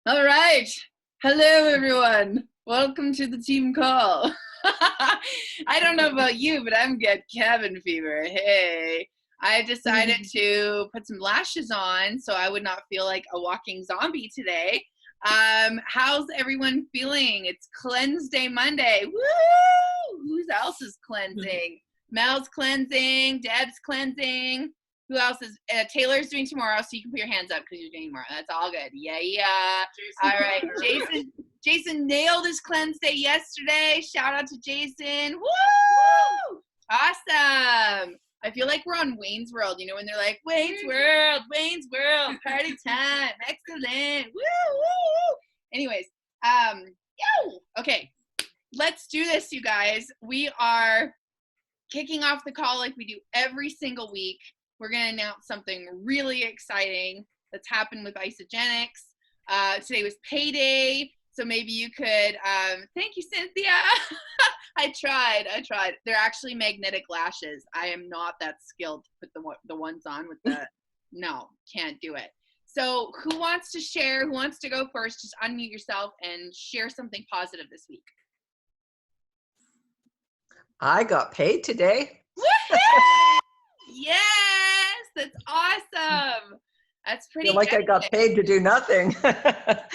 All right. Hello, everyone. Welcome to the team call. I don't know about you, but I'm getting cabin fever. Hey, I decided to put some lashes on so I would not feel like a walking zombie today. How's everyone feeling? It's Cleanse Day Monday. Woo! Who else is cleansing? Mel's cleansing. Deb's cleansing. Who else is? Taylor's doing tomorrow, so you can put your hands up because you're doing tomorrow. That's all good. Yeah. All right, Jason nailed his cleanse day yesterday. Shout out to Jason. Woo! Awesome. I feel like we're on Wayne's World. You know when they're like Wayne's World, party time, excellent. Woo! Woo! Anyways, okay, let's do this, you guys. We are kicking off the call like we do every single week. We're going to announce something really exciting that's happened with Isagenix. Today was payday, so maybe you could, thank you, Cynthia. I tried. They're actually magnetic lashes. I am not that skilled to put the ones on with the, no, can't do it. So who wants to share? Who wants to go first? Just unmute yourself and share something positive this week. I got paid today. Yes, that's awesome. That's pretty. I feel like I got paid to do nothing, but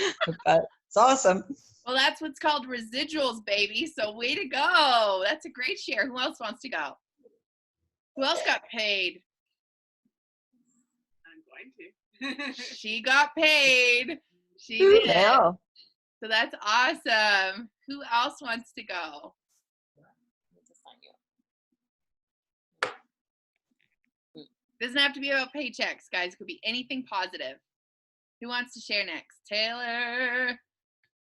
it's awesome. Well, that's what's called residuals, baby. So way to go. That's a great share. Who else wants to go? Who else got paid? I'm going to. She got paid. She did. Yeah. So that's awesome. Who else wants to go? Doesn't have to be about paychecks, guys. It could be anything positive. Who wants to share next? Taylor.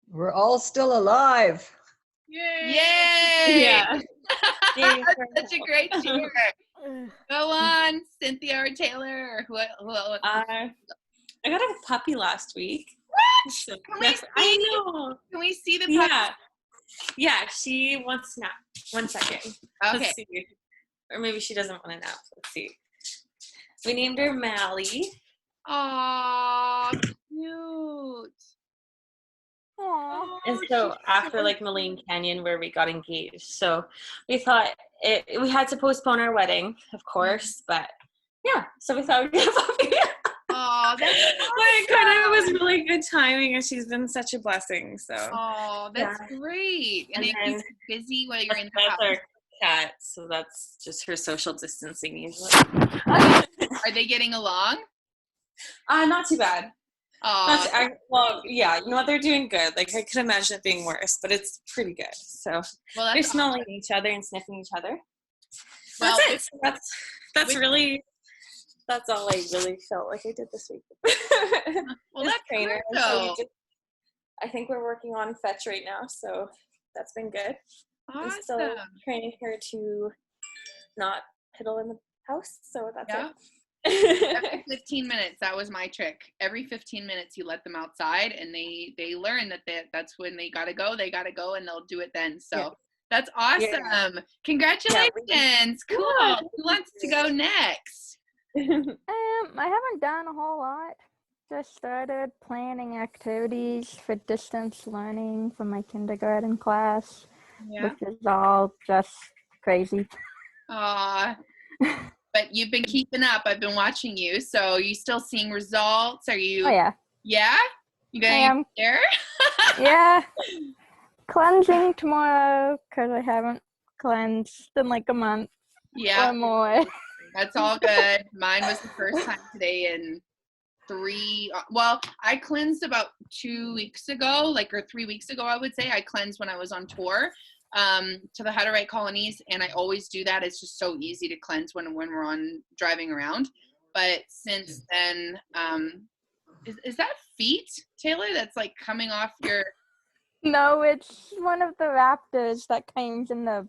We're all still alive. Yay! Yay! Yeah. That's such a great share. Go on, Cynthia or Taylor. Or who I got a puppy last week. What? So I know. Can we see the puppy? Yeah, she wants to nap. 1 second. Okay. Let's see. Or maybe she doesn't want to nap. Let's see. We named her Mally. Aw, cute. Aww. And so after like Moline Canyon where we got engaged, so we thought we had to postpone our wedding, of course, but yeah, so we thought we'd get a puppy. Oh, that's awesome. But it was really good timing, and she's been such a blessing. So. Oh, that's great. And it keeps you busy while you're in the house. Our cat, so that's just her social distancing usually. Are they getting along? Not too bad. Oh, yeah, you know what, they're doing good. Like I could imagine it being worse, but it's pretty good. So they're smelling each other and sniffing each other. Well, that's it. So that's all I really felt like I did this week. Well, that's trainer. So I think we're working on fetch right now, so that's been good. Awesome. I'm still training her to not piddle in the house, so that's it. Every 15 minutes, that was my trick. Every 15 minutes, you let them outside, and they learn that's when they gotta go, and they'll do it then. So that's awesome. Yeah. Congratulations. Cool. Who wants to go next? I haven't done a whole lot. Just started planning activities for distance learning for my kindergarten class, which is all just crazy. Aw. But you've been keeping up. I've been watching you. So are you still seeing results? Are you? Oh, yeah. Yeah? You going there? Yeah. Cleansing tomorrow because I haven't cleansed in like a month or more. That's all good. Mine was the first time today in I cleansed about 2 weeks ago, or 3 weeks ago, I would say. I cleansed when I was on tour to the Hutterite colonies, and I always do that. It's just so easy to cleanse when we're on driving around. But since then, is that feet, Taylor, that's like coming off your? No, it's one of the raptors that came in the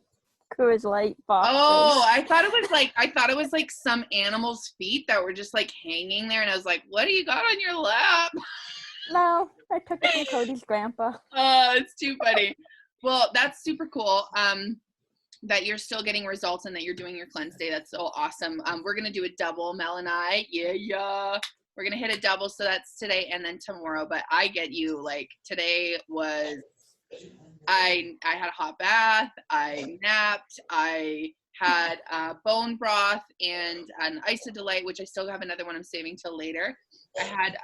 Coors Light boxes. Oh, I thought it was like some animal's feet that were just like hanging there, and I was like, what do you got on your lap? No, I took it from Cody's grandpa. Oh, it's too funny. Well, that's super cool that you're still getting results and that you're doing your cleanse day. That's so awesome. We're going to do a double, Mel and I. Yeah. we're going to hit a double. So that's today and then tomorrow. But I get you. Like today was, I had a hot bath. I napped. I had bone broth and an Isodelight, which I still have another one I'm saving till later. I had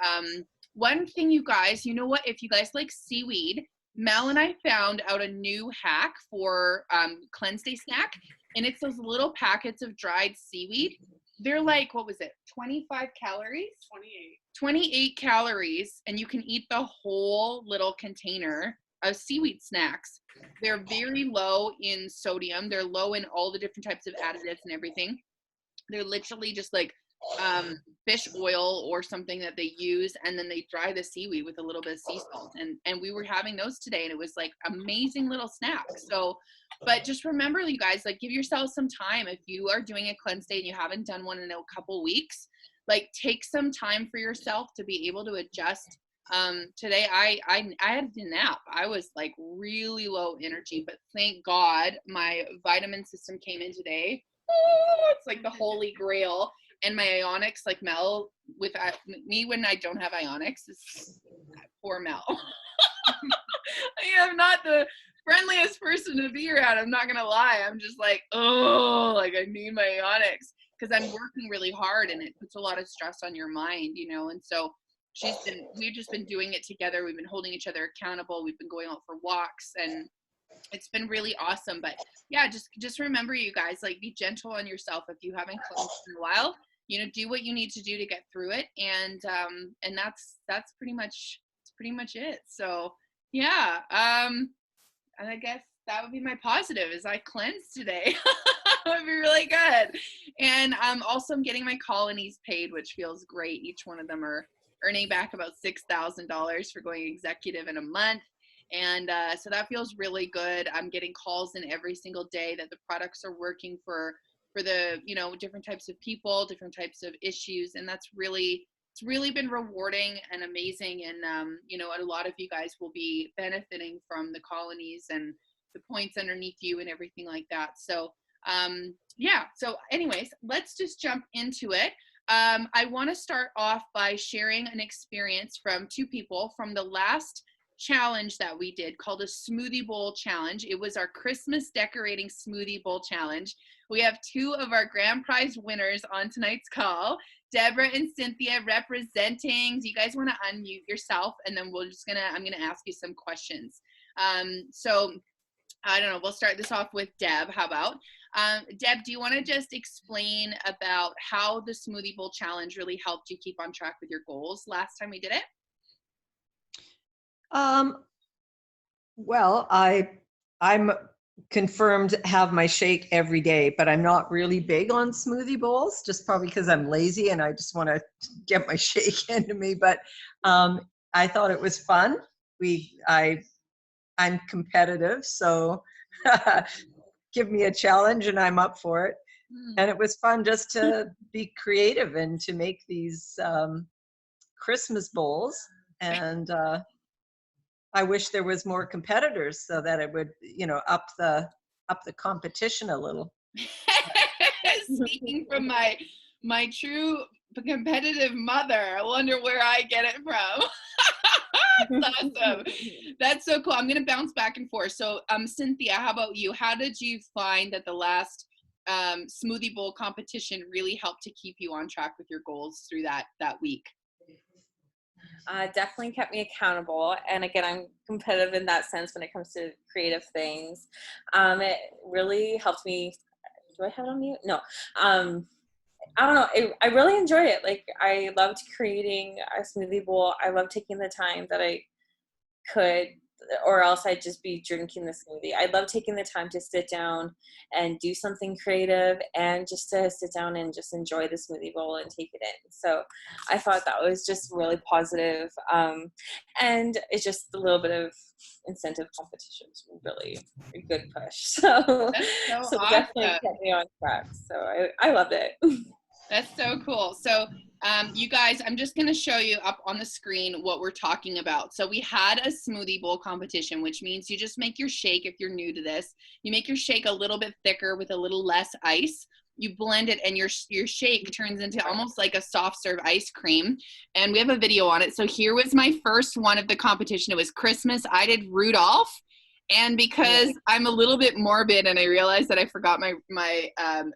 one thing, you guys, you know what? If you guys like seaweed, Mel and I found out a new hack for Cleanse Day snack, and it's those little packets of dried seaweed. They're like, what was it, 25 calories? 28 calories, and you can eat the whole little container of seaweed snacks. They're very low in sodium. They're low in all the different types of additives and everything. They're literally just like fish oil or something that they use, and then they dry the seaweed with a little bit of sea salt, and we were having those today, and it was like amazing little snack. So, but just remember, you guys, like, give yourself some time. If you are doing a cleanse day and you haven't done one in a couple weeks, like, take some time for yourself to be able to adjust. Today I had a nap. I was like really low energy, but thank God my vitamin system came in today. Oh, it's like the holy grail. And my Ionics, like Mel, with me when I don't have Ionics, is poor Mel. I am not the friendliest person to be around. I'm not gonna lie. I'm just like, oh, like I need my Ionics because I'm working really hard, and it puts a lot of stress on your mind, you know. And so we've just been doing it together. We've been holding each other accountable. We've been going out for walks, and it's been really awesome. But yeah, just remember, you guys, like, be gentle on yourself. If you haven't cleansed in a while, you know, do what you need to do to get through it. And that's pretty much it. So yeah, and I guess that would be my positive, is I cleansed today. That would be really good. And also I'm getting my colonies paid, which feels great. Each one of them are earning back about $6,000 for going executive in a month. And so that feels really good. I'm getting calls in every single day that the products are working for the, you know, different types of people, different types of issues. And it's really been rewarding and amazing. And, you know, a lot of you guys will be benefiting from the colonies and the points underneath you and everything like that. So, yeah. So anyways, let's just jump into it. I want to start off by sharing an experience from two people from the last challenge that we did, called a smoothie bowl challenge. It was our Christmas decorating smoothie bowl challenge. We have two of our grand prize winners on tonight's call, Deborah and Cynthia, representing. Do you guys want to unmute yourself? And then I'm gonna ask you some questions. So I don't know, we'll start this off with Deb. How about Deb, do you want to just explain about how the smoothie bowl challenge really helped you keep on track with your goals last time we did it? Well, I'm confirmed have my shake every day, but I'm not really big on smoothie bowls, just probably because I'm lazy and I just want to get my shake into me. But I thought it was fun. I'm competitive, so give me a challenge and I'm up for it. And it was fun just to be creative and to make these Christmas bowls. And I wish there was more competitors so that it would, you know, up the competition a little. Speaking from my true competitive mother, I wonder where I get it from. That's awesome. That's so cool. I'm gonna bounce back and forth. So Cynthia, how about you? How did you find that the last smoothie bowl competition really helped to keep you on track with your goals through that week? Definitely kept me accountable. And again, I'm competitive in that sense when it comes to creative things. It really helped me. Do I have it on mute? No. I don't know. I really enjoyed it. Like, I loved creating a smoothie bowl. I loved taking the time that I could, or else I'd just be drinking the smoothie. I love taking the time to sit down and do something creative, and just to sit down and just enjoy the smoothie bowl and take it in. So I thought that was just really positive. And it's just a little bit of incentive competition is really a good push. So awesome. Definitely kept me on track. So I loved it. That's so cool. So you guys, I'm just going to show you up on the screen what we're talking about. So we had a smoothie bowl competition, which means you just make your shake. If you're new to this, you make your shake a little bit thicker with a little less ice. you blend it, and your shake turns into almost like a soft serve ice cream. And we have a video on it. So here was my first one of the competition. It was Christmas. I did Rudolph. And because I'm a little bit morbid and I realized that I forgot my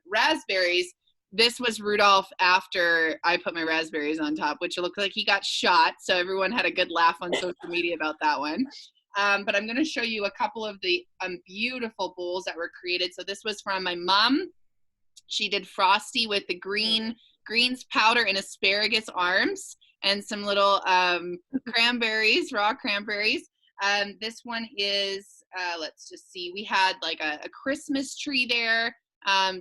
raspberries, this was Rudolph after I put my raspberries on top, which looked like he got shot. So everyone had a good laugh on social media about that one. But I'm going to show you a couple of the beautiful bowls that were created. So this was from my mom. She did Frosty with the greens powder and asparagus arms and some little cranberries, raw cranberries. This one is, let's just see, we had like a Christmas tree there.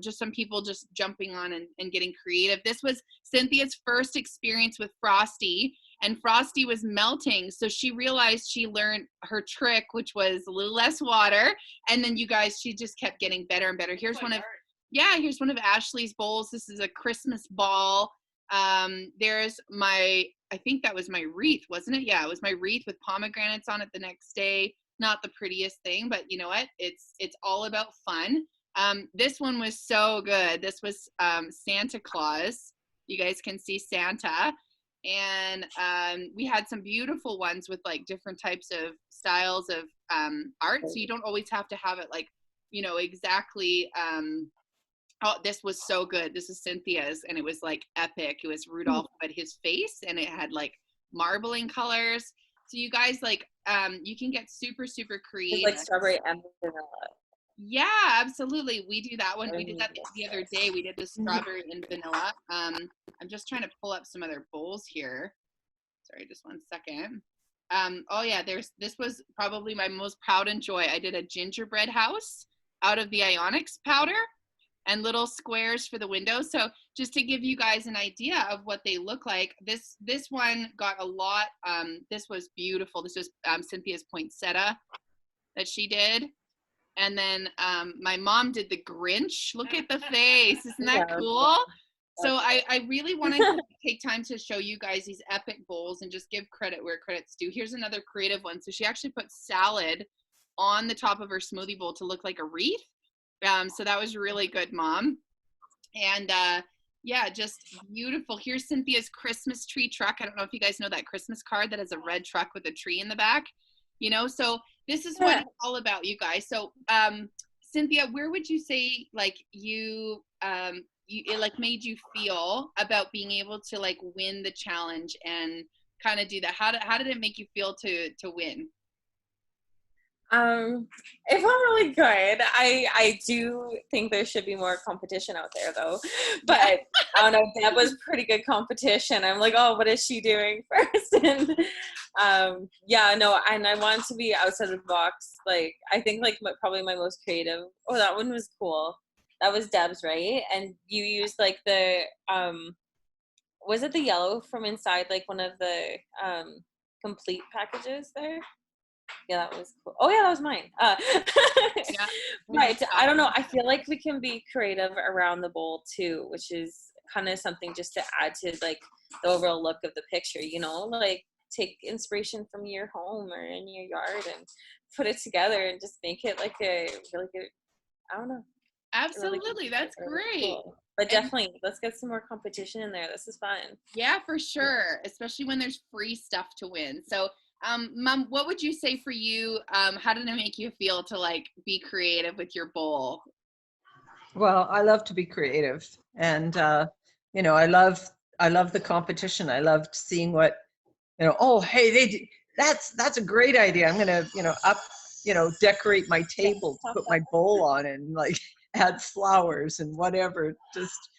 Just some people just jumping on and getting creative. This was Cynthia's first experience with Frosty, and Frosty was melting. So she realized she learned her trick, which was a little less water. And then you guys, she just kept getting better and better. Here's one of Ashley's bowls. This is a Christmas ball. There's I think that was my wreath, wasn't it? Yeah, it was my wreath with pomegranates on it the next day. Not the prettiest thing, but you know what? It's all about fun. This one was so good. This was Santa Claus. You guys can see Santa. And we had some beautiful ones with like different types of styles of art. So you don't always have to have it like, you know, exactly. Oh, this was so good. This is Cynthia's, and it was like epic. It was Rudolph, but his face, and it had like marbling colors. So you guys, like, you can get super, super creative. It's like strawberry and vanilla. Yeah, absolutely. We do that one. We did that the other day. We did the strawberry and vanilla. I'm just trying to pull up some other bowls here. Sorry, just one second. Oh yeah, this was probably my most proud and joy. I did a gingerbread house out of the Ionics powder and little squares for the windows. So just to give you guys an idea of what they look like, this one got a lot. This was beautiful. This was Cynthia's poinsettia that she did. And then my mom did the Grinch. Look at the face. Isn't that cool? So I really wanted to take time to show you guys these epic bowls and just give credit where credit's due. Here's another creative one. So she actually put salad on the top of her smoothie bowl to look like a wreath. So that was really good, Mom. And yeah, just beautiful. Here's Cynthia's Christmas tree truck. I don't know if you guys know that Christmas card that has a red truck with a tree in the back. You know, so this is what it's all about, you guys. So Cynthia, where would you say like it like made you feel about being able to like win the challenge and kind of do that? How did it make you feel to win? It felt really good. I do think there should be more competition out there though, but I don't know, that was pretty good competition. I'm like, oh, what is she doing first? And yeah, no, and I want to be outside of the box. Like, I think like probably my most creative, oh, that one was cool. That was Deb's, right? And you used like the, was it the yellow from inside, like one of the complete packages there? Yeah, that was cool. Oh yeah, that was mine. Yeah. Right. I don't know. I feel like we can be creative around the bowl too, which is kind of something just to add to like the overall look of the picture, you know, like take inspiration from your home or in your yard and put it together and just make it like a really good, I don't know. Absolutely. Really That's great. Cool. But definitely, let's get some more competition in there. This is fun. Yeah, for sure. Especially when there's free stuff to win. So Mom, what would you say for you? How did it make you feel to like be creative with your bowl? Well, I love to be creative, and you know, I love the competition. I loved seeing what, you know. Oh, hey, that's a great idea. I'm gonna, decorate my table, put my bowl on, and like add flowers and whatever. Just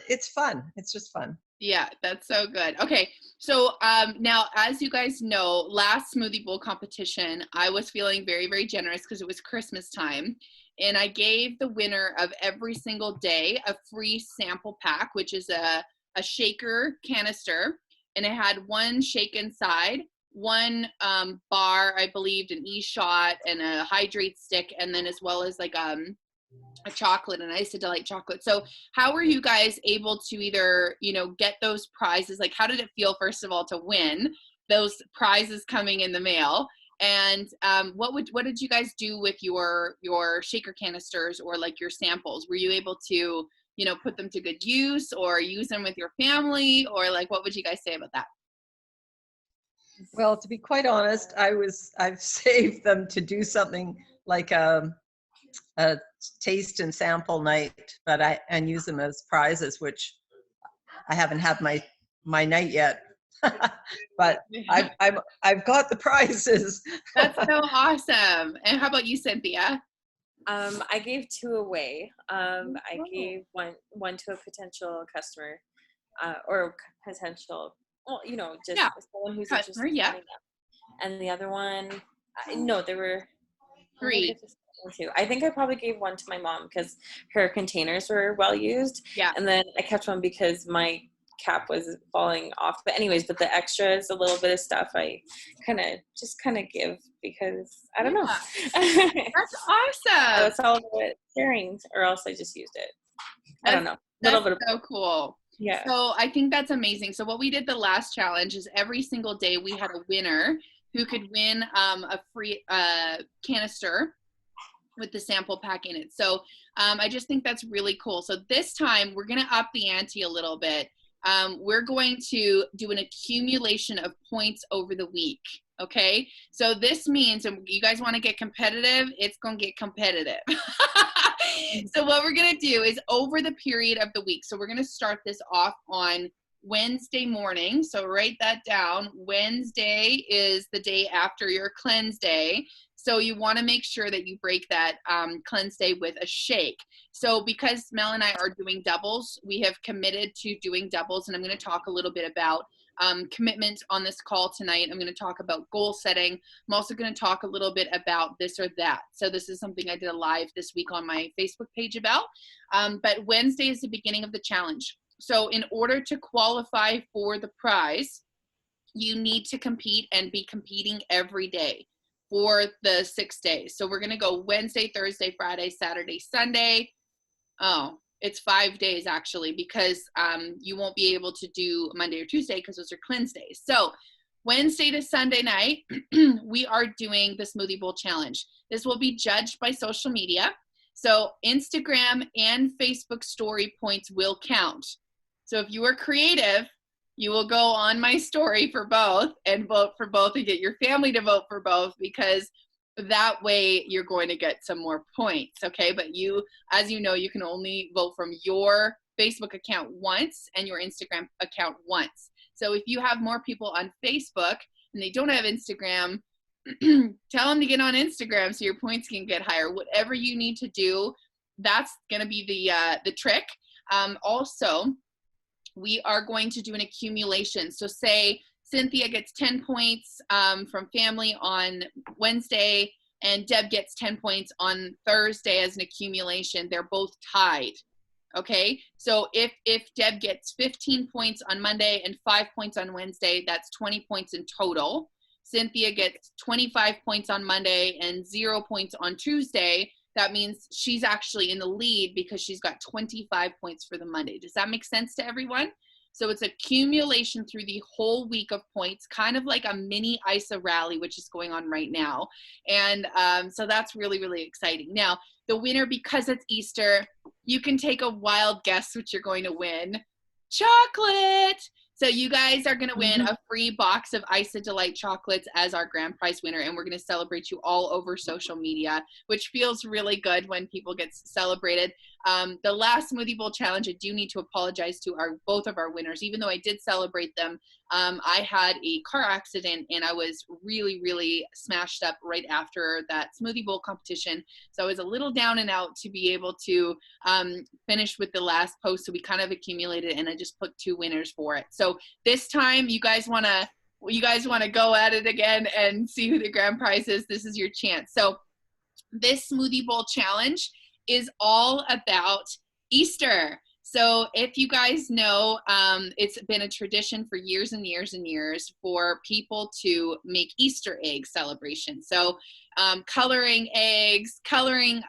it's fun. It's just fun. Yeah, that's so good. Okay, so now, as you guys know, last smoothie bowl competition, I was feeling very, very generous because it was Christmas time. And I gave the winner of every single day a free sample pack, which is a shaker canister. And it had one shake inside, one bar, I believed, an e-shot, and a hydrate stick, and then as well as like a chocolate, and Ice Delight chocolate. So how were you guys able to either, get those prizes? Like, how did it feel, first of all, to win those prizes coming in the mail? And what did you guys do with your shaker canisters or like your samples? Were you able to, you know, put them to good use or use them with your family, or like what would you guys say about that? Well, to be quite honest, I've saved them to do something like a taste and sample night, and use them as prizes, which I haven't had my night yet. But I've got the prizes. That's so awesome. And how about you, Cynthia? I gave 2 away. I gave one to a potential customer, or potential, well, you know, just someone who's customer, interested in signing up. And the other one, no, there were 3. I think I probably gave one to my mom because her containers were well used. Yeah. And then I kept one because my cap was falling off. But anyways, but the extras, a little bit of stuff, I kind of give because I don't know. That's awesome. That's all of it sharing, or else I just used it. I don't know. That's so cool. Yeah. So I think that's amazing. So what we did the last challenge is every single day we had a winner who could win a free canister with the sample pack in it. So I just think that's really cool. So this time we're going to up the ante a little bit. We're going to do an accumulation of points over the week. Okay. So this means, and you guys want to get competitive, it's going to get competitive. So what we're going to do is over the period of the week. So we're going to start this off on Wednesday morning. So write that down. Wednesday is the day after your cleanse day. So you want to make sure that you break that cleanse day with a shake. So because Mel and I are doing doubles, we have committed to doing doubles, and I'm going to talk a little bit about commitment on this call tonight. I'm going to talk about goal setting. I'm also going to talk a little bit about this or that. So this is something I did a live this week on my Facebook page about. But Wednesday is the beginning of the challenge. So in order to qualify for the prize, you need to compete and be competing every day for the 6 days. So we're going to go Wednesday, Thursday, Friday, Saturday, Sunday. Oh, it's 5 days actually, because you won't be able to do Monday or Tuesday because those are cleanse days. So Wednesday to Sunday night, we are doing the Smoothie Bowl Challenge. This will be judged by social media. So Instagram and Facebook story points will count. So if you are creative, you will go on my story for both and vote for both and get your family to vote for both, because that way you're going to get some more points. Okay. But you, as you know, you can only vote from your Facebook account once and your Instagram account once. So if you have more people on Facebook and they don't have Instagram, tell them to get on Instagram so your points can get higher. Whatever you need to do, that's going to be the trick. Also, we are going to do an accumulation. So say Cynthia gets 10 points from family on Wednesday, and Deb gets 10 points on Thursday as an accumulation. They're both tied. Okay, so if Deb gets 15 points on Monday and 5 points on Wednesday, that's 20 points in total. Cynthia gets 25 points on Monday and 0 points on Tuesday. That means she's actually in the lead because she's got 25 points for the Monday. Does that make sense to everyone? So it's accumulation through the whole week of points, kind of like a mini ISA rally, which is going on right now. And so that's really, really exciting. Now, the winner, because it's Easter, you can take a wild guess what you're going to win. Chocolate! So you guys are going to win a free box of ISA Delight chocolates as our grand prize winner, and we're going to celebrate you all over social media, which feels really good when people get celebrated. The last Smoothie Bowl Challenge, I do need to apologize to both of our winners. Even though I did celebrate them, I had a car accident and I was really, really smashed up right after that Smoothie Bowl competition. So I was a little down and out to be able to finish with the last post. So we kind of accumulated, and I just put 2 winners for it. So this time, you guys want to go at it again and see who the grand prize is. This is your chance. So this Smoothie Bowl Challenge is all about Easter. So if you guys know, it's been a tradition for years and years and years for people to make Easter egg celebrations. So coloring eggs, coloring,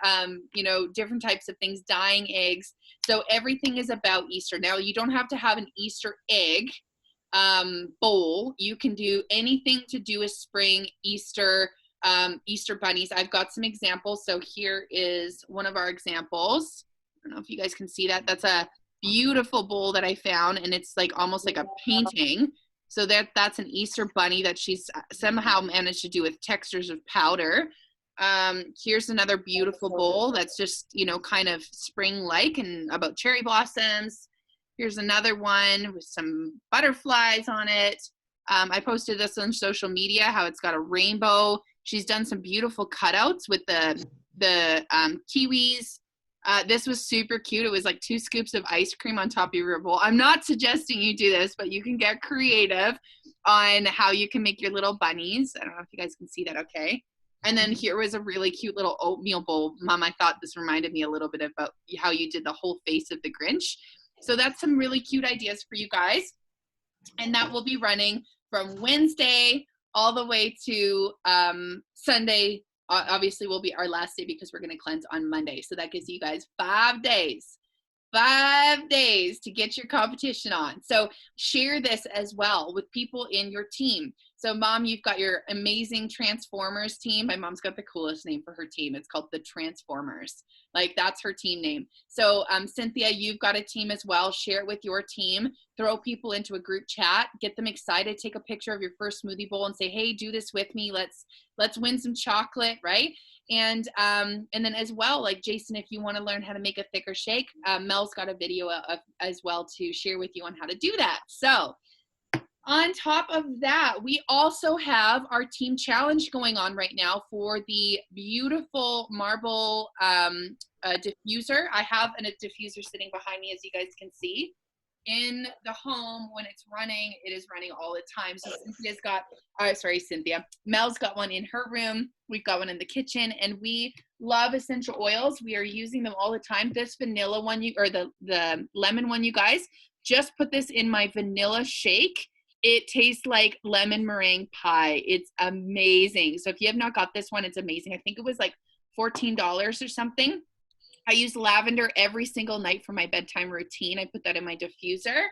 different types of things, dyeing eggs. So everything is about Easter. Now, you don't have to have an Easter egg bowl. You can do anything to do with spring, Easter, Easter bunnies. I've got some examples. So here is one of our examples. I don't know if you guys can see that. That's a beautiful bowl that I found, and it's like almost like a painting. So that's an Easter bunny that she's somehow managed to do with textures of powder. Here's another beautiful bowl that's just, you know, kind of spring-like and about cherry blossoms. Here's another one with some butterflies on it. I posted this on social media, how it's got a rainbow. She's done some beautiful cutouts with the kiwis. This was super cute. It was like 2 scoops of ice cream on top of your bowl. I'm not suggesting you do this, but you can get creative on how you can make your little bunnies. I don't know if you guys can see that okay. And then here was a really cute little oatmeal bowl. Mom, I thought this reminded me a little bit about how you did the whole face of the Grinch. So that's some really cute ideas for you guys. And that will be running from Wednesday all the way to Sunday. Obviously will be our last day because we're going to cleanse on Monday. So that gives you guys 5 days. 5 days to get your competition on. So share this as well with people in your team. So Mom, you've got your amazing Transformers team. My mom's got the coolest name for her team. It's called the Transformers. Like, that's her team name. So Cynthia, you've got a team as well. Share it with your team. Throw people into a group chat. Get them excited. Take a picture of your first smoothie bowl and say, hey, do this with me. Let's win some chocolate, right? And then as well, like Jason, if you want to learn how to make a thicker shake, Mel's got a video as well to share with you on how to do that. So on top of that, we also have our team challenge going on right now for the beautiful marble diffuser. I have a diffuser sitting behind me, as you guys can see. In the home, when it's running, it is running all the time. So Cynthia's got, Mel's got one in her room. We've got one in the kitchen, and we love essential oils. We are using them all the time. This vanilla one, the lemon one, you guys, just put this in my vanilla shake. It tastes like lemon meringue pie. It's amazing. So if you have not got this one, it's amazing. I think it was like $14 or something. I use lavender every single night for my bedtime routine. I put that in my diffuser.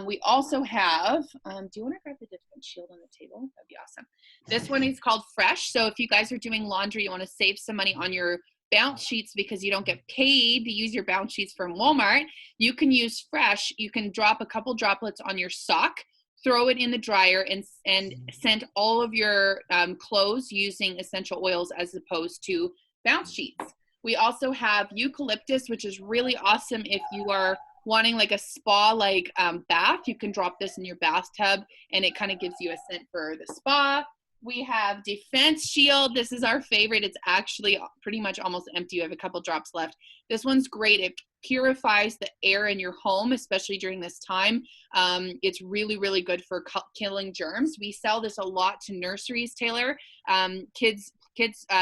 We also have, do you want to grab the different shield on the table? That'd be awesome. This one is called Fresh. So if you guys are doing laundry, you want to save some money on your bounce sheets because you don't get paid to use your bounce sheets from Walmart, you can use Fresh. You can drop a couple droplets on your sock, throw it in the dryer, and scent all of your clothes using essential oils as opposed to bounce sheets. We also have eucalyptus, which is really awesome if you are wanting like a spa-like bath. You can drop this in your bathtub and it kind of gives you a scent for the spa. We have Defense Shield. This is our favorite. It's actually pretty much almost empty. We have a couple drops left. This one's great. It purifies the air in your home, especially during this time. It's really, really good for killing germs. We sell this a lot to nurseries, Taylor. Kids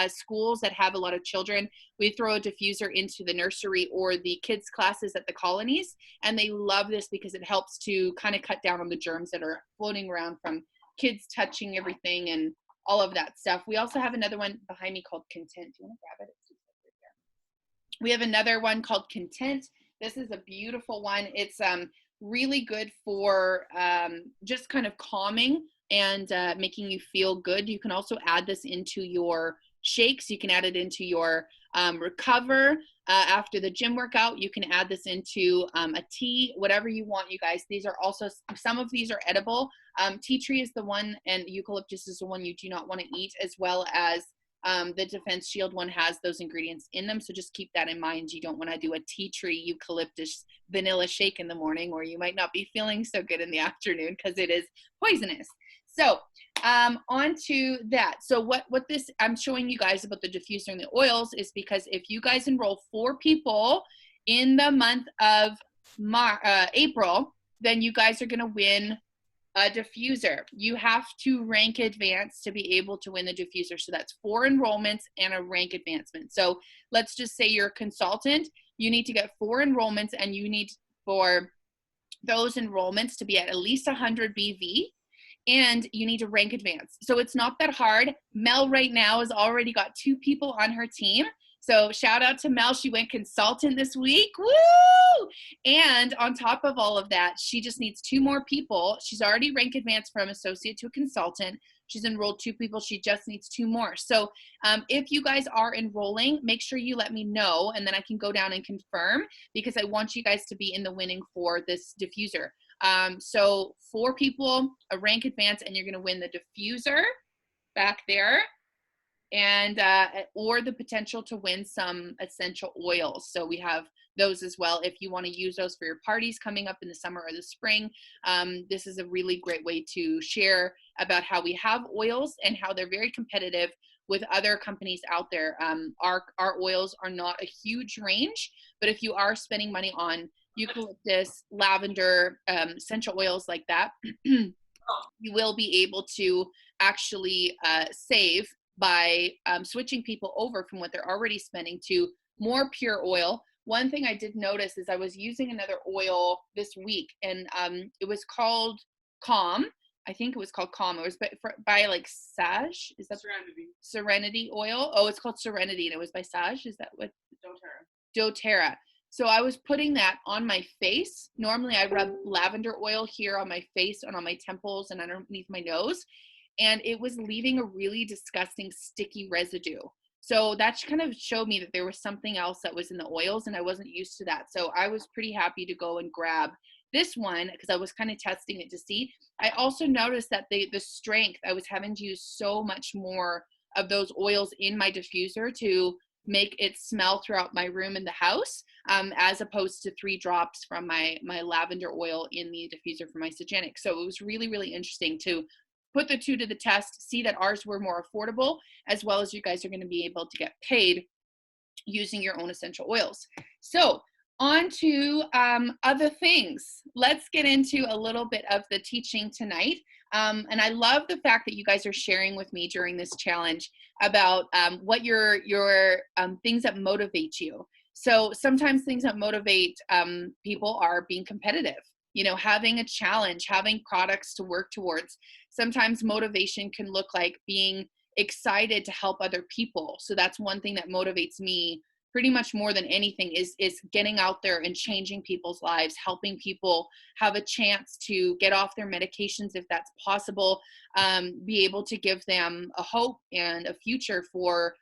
schools that have a lot of children, we throw a diffuser into the nursery or the kids classes at the colonies, and they love this because it helps to kind of cut down on the germs that are floating around from kids touching everything and all of that stuff. We also have another one behind me called Content. Do you want to grab it? We have another one called Content. This is a beautiful one. It's really good for just kind of calming and making you feel good. You can also add this into your shakes. You can add it into your recover after the gym workout. You can add this into a tea, whatever you want, you guys. These are also, some of these are edible. Tea tree is the one, and eucalyptus is the one you do not want to eat, as well as the Defense Shield one has those ingredients in them. So just keep that in mind. You don't want to do a tea tree eucalyptus vanilla shake in the morning, or you might not be feeling so good in the afternoon because it is poisonous. So on to that. So what this I'm showing you guys about the diffuser and the oils is because if you guys enroll 4 people in the month of April, then you guys are going to win a diffuser. You have to rank advance to be able to win the diffuser. So that's 4 enrollments and a rank advancement. So let's just say you're a consultant. You need to get 4 enrollments, and you need for those enrollments to be at least 100 BV. And you need to rank advance. So it's not that hard. Mel right now has already got 2 people on her team. So shout out to Mel. She went consultant this week. Woo! And on top of all of that, she just needs 2 more people. She's already rank advanced from associate to a consultant. She's enrolled 2 people. She just needs 2 more. So if you guys are enrolling, make sure you let me know, and then I can go down and confirm, because I want you guys to be in the winning for this diffuser. So 4 people, a rank advance, and you're going to win the diffuser back there, and or the potential to win some essential oils. So we have those as well if you want to use those for your parties coming up in the summer or the spring. This is a really great way to share about how we have oils and how they're very competitive with other companies out there. Our oils are not a huge range, but if you are spending money on eucalyptus, lavender, essential oils like that, you will be able to actually save by switching people over from what they're already spending to more pure oil. One thing I did notice is I was using another oil this week, and it was called Calm. I think it was called Calm. It was by like Sage. Is that Serenity? Serenity oil. Oh, it's called Serenity, and it was by Sage. Is that what? doTERRA. doTERRA. So I was putting that on my face. Normally I rub lavender oil here on my face and on my temples and underneath my nose, and it was leaving a really disgusting sticky residue. So that kind of showed me that there was something else that was in the oils, and I wasn't used to that. So I was pretty happy to go and grab this one because I was kind of testing it to see. I also noticed that the strength, I was having to use so much more of those oils in my diffuser to make it smell throughout my room and the house, as opposed to 3 drops from my lavender oil in the diffuser for my Sagenic. So it was really, really interesting to put the 2 to the test, see that ours were more affordable, as well as you guys are going to be able to get paid using your own essential oils. So on to other things. Let's get into a little bit of the teaching tonight. And I love the fact that you guys are sharing with me during this challenge about what your things that motivate you. So sometimes things that motivate people are being competitive, you know, having a challenge, having products to work towards. Sometimes motivation can look like being excited to help other people. So that's one thing that motivates me pretty much more than anything is getting out there and changing people's lives, helping people have a chance to get off their medications if that's possible, be able to give them a hope and a future for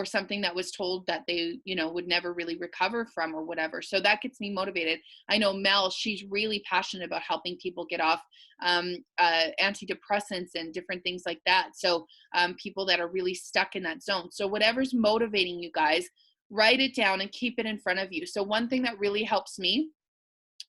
something that was told that they, you know, would never really recover from or whatever. So that gets me motivated. I know Mel, she's really passionate about helping people get off antidepressants and different things like that. So people that are really stuck in that zone. So whatever's motivating you guys, write it down and keep it in front of you. So one thing that really helps me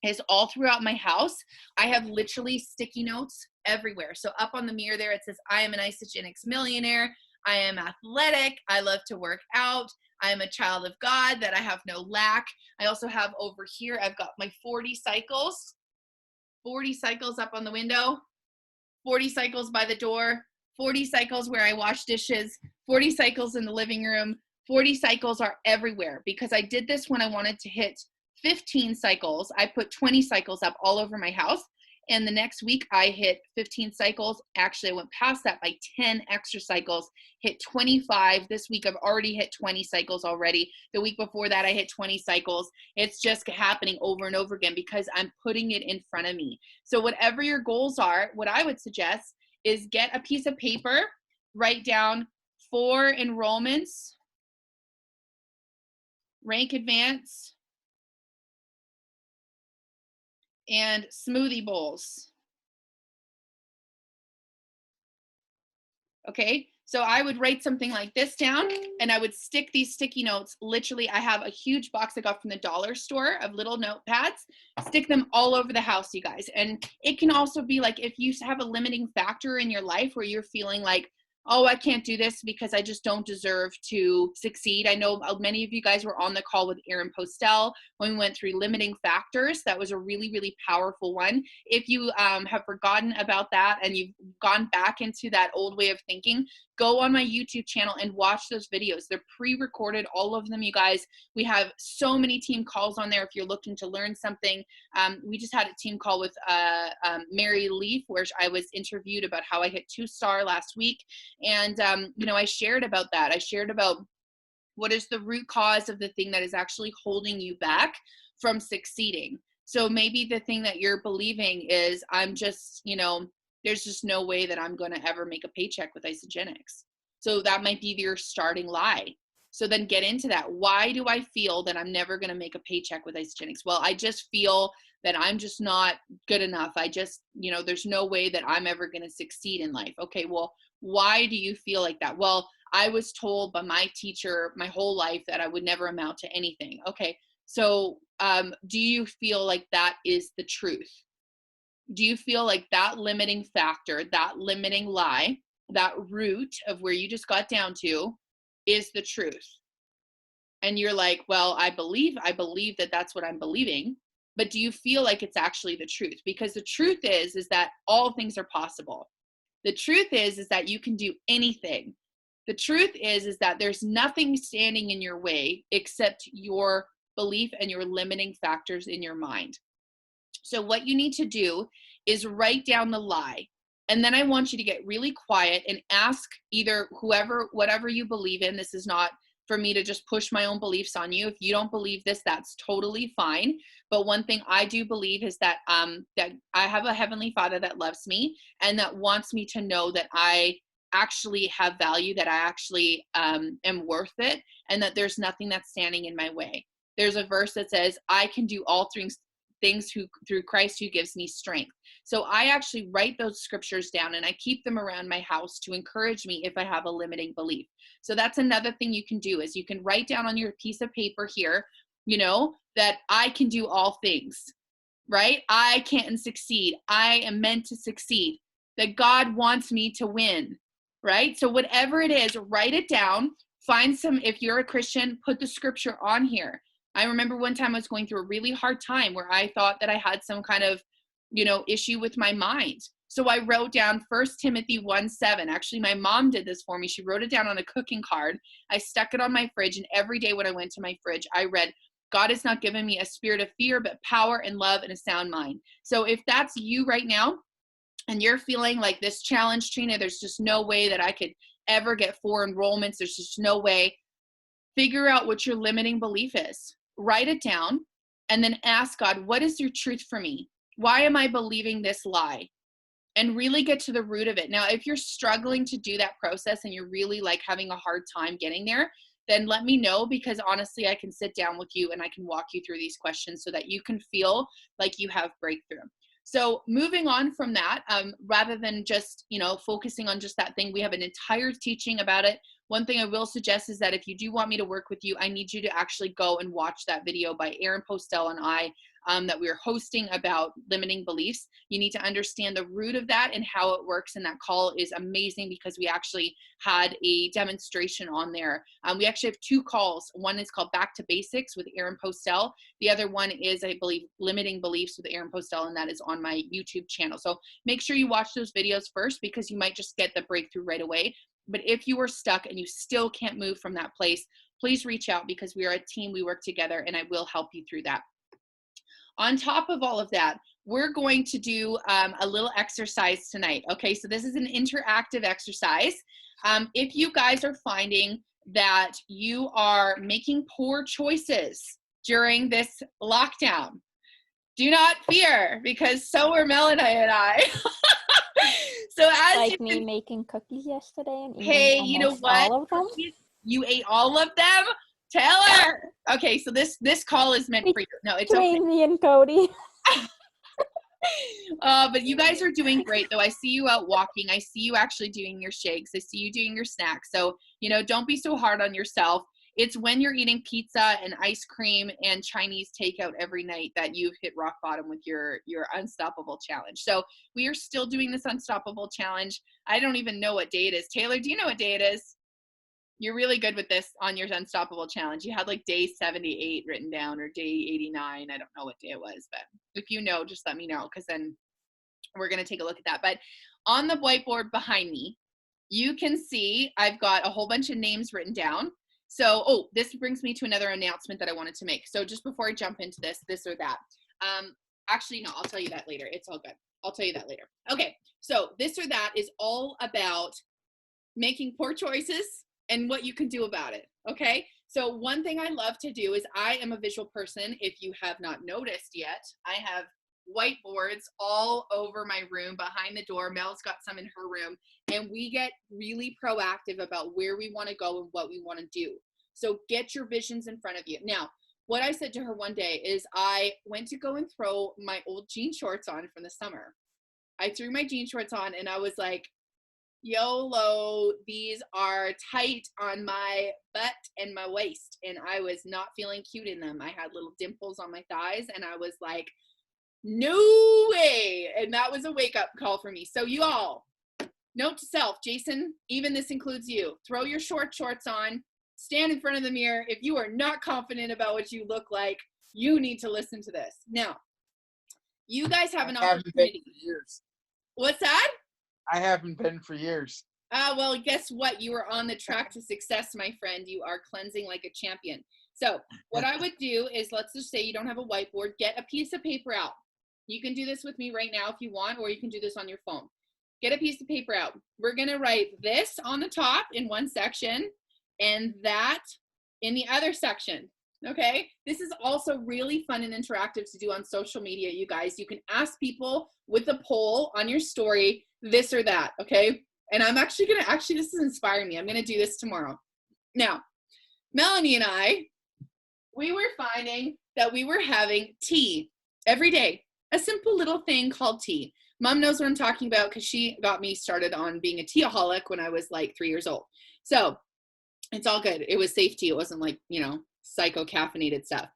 is all throughout my house, I have literally sticky notes everywhere. So up on the mirror there, it says, I am an Isagenix millionaire. I am athletic. I love to work out. I am a child of God, that I have no lack. I also have over here, I've got my 40 cycles up on the window, 40 cycles by the door, 40 cycles where I wash dishes, 40 cycles in the living room. 40 cycles are everywhere because I did this when I wanted to hit 15 cycles. I put 20 cycles up all over my house. And the next week I hit 15 cycles. Actually, I went past that by 10 extra cycles, hit 25. This week I've already hit 20 cycles already. The week before that I hit 20 cycles. It's just happening over and over again because I'm putting it in front of me. So whatever your goals are, what I would suggest is get a piece of paper, write down 4 enrollments, rank advance, and smoothie bowls. Okay, so I would write something like this down and I would stick these sticky notes. Literally, I have a huge box I got from the dollar store of little notepads, stick them all over the house, you guys. And it can also be like if you have a limiting factor in your life where you're feeling like, oh, I can't do this because I just don't deserve to succeed. I know many of you guys were on the call with Erin Postel when we went through limiting factors. That was a really, really powerful one. If you have forgotten about that and you've gone back into that old way of thinking, go on my YouTube channel and watch those videos. They're pre-recorded, all of them, you guys. We have so many team calls on there if you're looking to learn something. We just had a team call with Mary Leaf where I was interviewed about how I hit 2-star last week. And, you know, I shared about that. I shared about What is the root cause of the thing that is actually holding you back from succeeding? So maybe the thing that you're believing is, I'm just, there's just no way that I'm going to ever make a paycheck with Isagenix. So that might be your starting lie. So then get into that. Why do I feel that I'm never going to make a paycheck with Isagenix? Well, I just feel that I'm just not good enough. I just, there's no way that I'm ever going to succeed in life. Okay, well, why do you feel like that? Well, I was told by my teacher my whole life that I would never amount to anything. Okay, so do you feel like that is the truth? Do you feel like that limiting factor, that limiting lie, that root of where you just got down to is the truth? And you're like, well, I believe that that's what I'm believing, but do you feel like it's actually the truth? Because the truth is that all things are possible. The truth is that you can do anything. The truth is that there's nothing standing in your way except your belief and your limiting factors in your mind. So what you need to do is write down the lie. And then I want you to get really quiet and ask either whatever you believe in. This is not for me to just push my own beliefs on you. If you don't believe this, that's totally fine. But one thing I do believe is that that I have a Heavenly Father that loves me and that wants me to know that I actually have value, that I actually am worth it, and that there's nothing that's standing in my way. There's a verse that says, I can do all things through Christ who gives me strength. So I actually write those scriptures down and I keep them around my house to encourage me if I have a limiting belief. So that's another thing you can do, is you can write down on your piece of paper here, that I can do all things, right? I can succeed. I am meant to succeed. That God wants me to win, right? So whatever it is, write it down. Find some, if you're a Christian, put the scripture on here. I remember one time I was going through a really hard time where I thought that I had some kind of, issue with my mind. So I wrote down 1 Timothy 1:7. Actually, my mom did this for me. She wrote it down on a cooking card. I stuck it on my fridge, and every day when I went to my fridge, I read, God has not given me a spirit of fear, but power and love and a sound mind. So if that's you right now, and you're feeling like this challenge, Trina, there's just no way that I could ever get 4 enrollments. There's just no way. Figure out what your limiting belief is. Write it down and then ask God, what is your truth for me? Why am I believing this lie? And really get to the root of it. Now, if you're struggling to do that process and you're really like having a hard time getting there, then let me know, because honestly, I can sit down with you and I can walk you through these questions so that you can feel like you have breakthrough. So moving on from that, rather than just, focusing on just that thing, we have an entire teaching about it. One thing I will suggest is that if you do want me to work with you, I need you to actually go and watch that video by Aaron Postel and I that we are hosting about limiting beliefs. You need to understand the root of that and how it works. And that call is amazing because we actually had a demonstration on there. We actually have 2 calls. One is called Back to Basics with Aaron Postel. The other one is, I believe, Limiting Beliefs with Aaron Postel, and that is on my YouTube channel. So make sure you watch those videos first, because you might just get the breakthrough right away. But if you are stuck and you still can't move from that place, please reach out, because we are a team. We work together, and I will help you through that. On top of all of that, we're going to do a little exercise tonight. Okay, so this is an interactive exercise. If you guys are finding that you are making poor choices during this lockdown, do not fear, because so are Melanie and I. So as like me making cookies yesterday and eating hey, you know what? all of them. You ate all of them? Tell her. Okay, so this call is meant for you. No, it's okay. Me and Cody. But you guys are doing great, though. I see you out walking. I see you actually doing your shakes. I see you doing your snacks. So, don't be so hard on yourself. It's when you're eating pizza and ice cream and Chinese takeout every night that you've hit rock bottom with your Unstoppable Challenge. So we are still doing this Unstoppable Challenge. I don't even know what day it is. Taylor, do you know what day it is? You're really good with this on your Unstoppable Challenge. You had like day 78 written down, or day 89. I don't know what day it was, but if you know, just let me know, because then we're going to take a look at that. But on the whiteboard behind me, you can see I've got a whole bunch of names written down. So, this brings me to another announcement that I wanted to make. So just before I jump into this or that, actually, no, I'll tell you that later. It's all good. I'll tell you that later. Okay. So this or that is all about making poor choices and what you can do about it. Okay. So one thing I love to do is I am a visual person. If you have not noticed yet, I have whiteboards all over my room behind the door. Mel's got some in her room, and we get really proactive about where we want to go and what we want to do. So get your visions in front of you. Now, what I said to her one day is I went to go and throw my old jean shorts on from the summer. I threw my jean shorts on and I was like, YOLO, these are tight on my butt and my waist. And I was not feeling cute in them. I had little dimples on my thighs and I was like, no way. And that was a wake up call for me. So you all, note to self, Jason, even this includes you. Throw your shorts on, stand in front of the mirror. If you are not confident about what you look like, you need to listen to this. Now, you guys have an opportunity. What's that? I haven't been for years. Well, guess what? You are on the track to success, my friend. You are cleansing like a champion. So what I would do is, let's just say you don't have a whiteboard, get a piece of paper out. You can do this with me right now if you want, or you can do this on your phone. Get a piece of paper out. We're going to write this on the top in one section and that in the other section. Okay, this is also really fun and interactive to do on social media, you guys. You can ask people with a poll on your story, this or that, okay? And I'm actually this is inspiring me. I'm gonna do this tomorrow. Now, Melanie and I, we were finding that we were having tea every day, a simple little thing called tea. Mom knows what I'm talking about because she got me started on being a teaaholic when I was like 3 years old. So it's all good. It was safe tea. It wasn't like, psycho caffeinated stuff.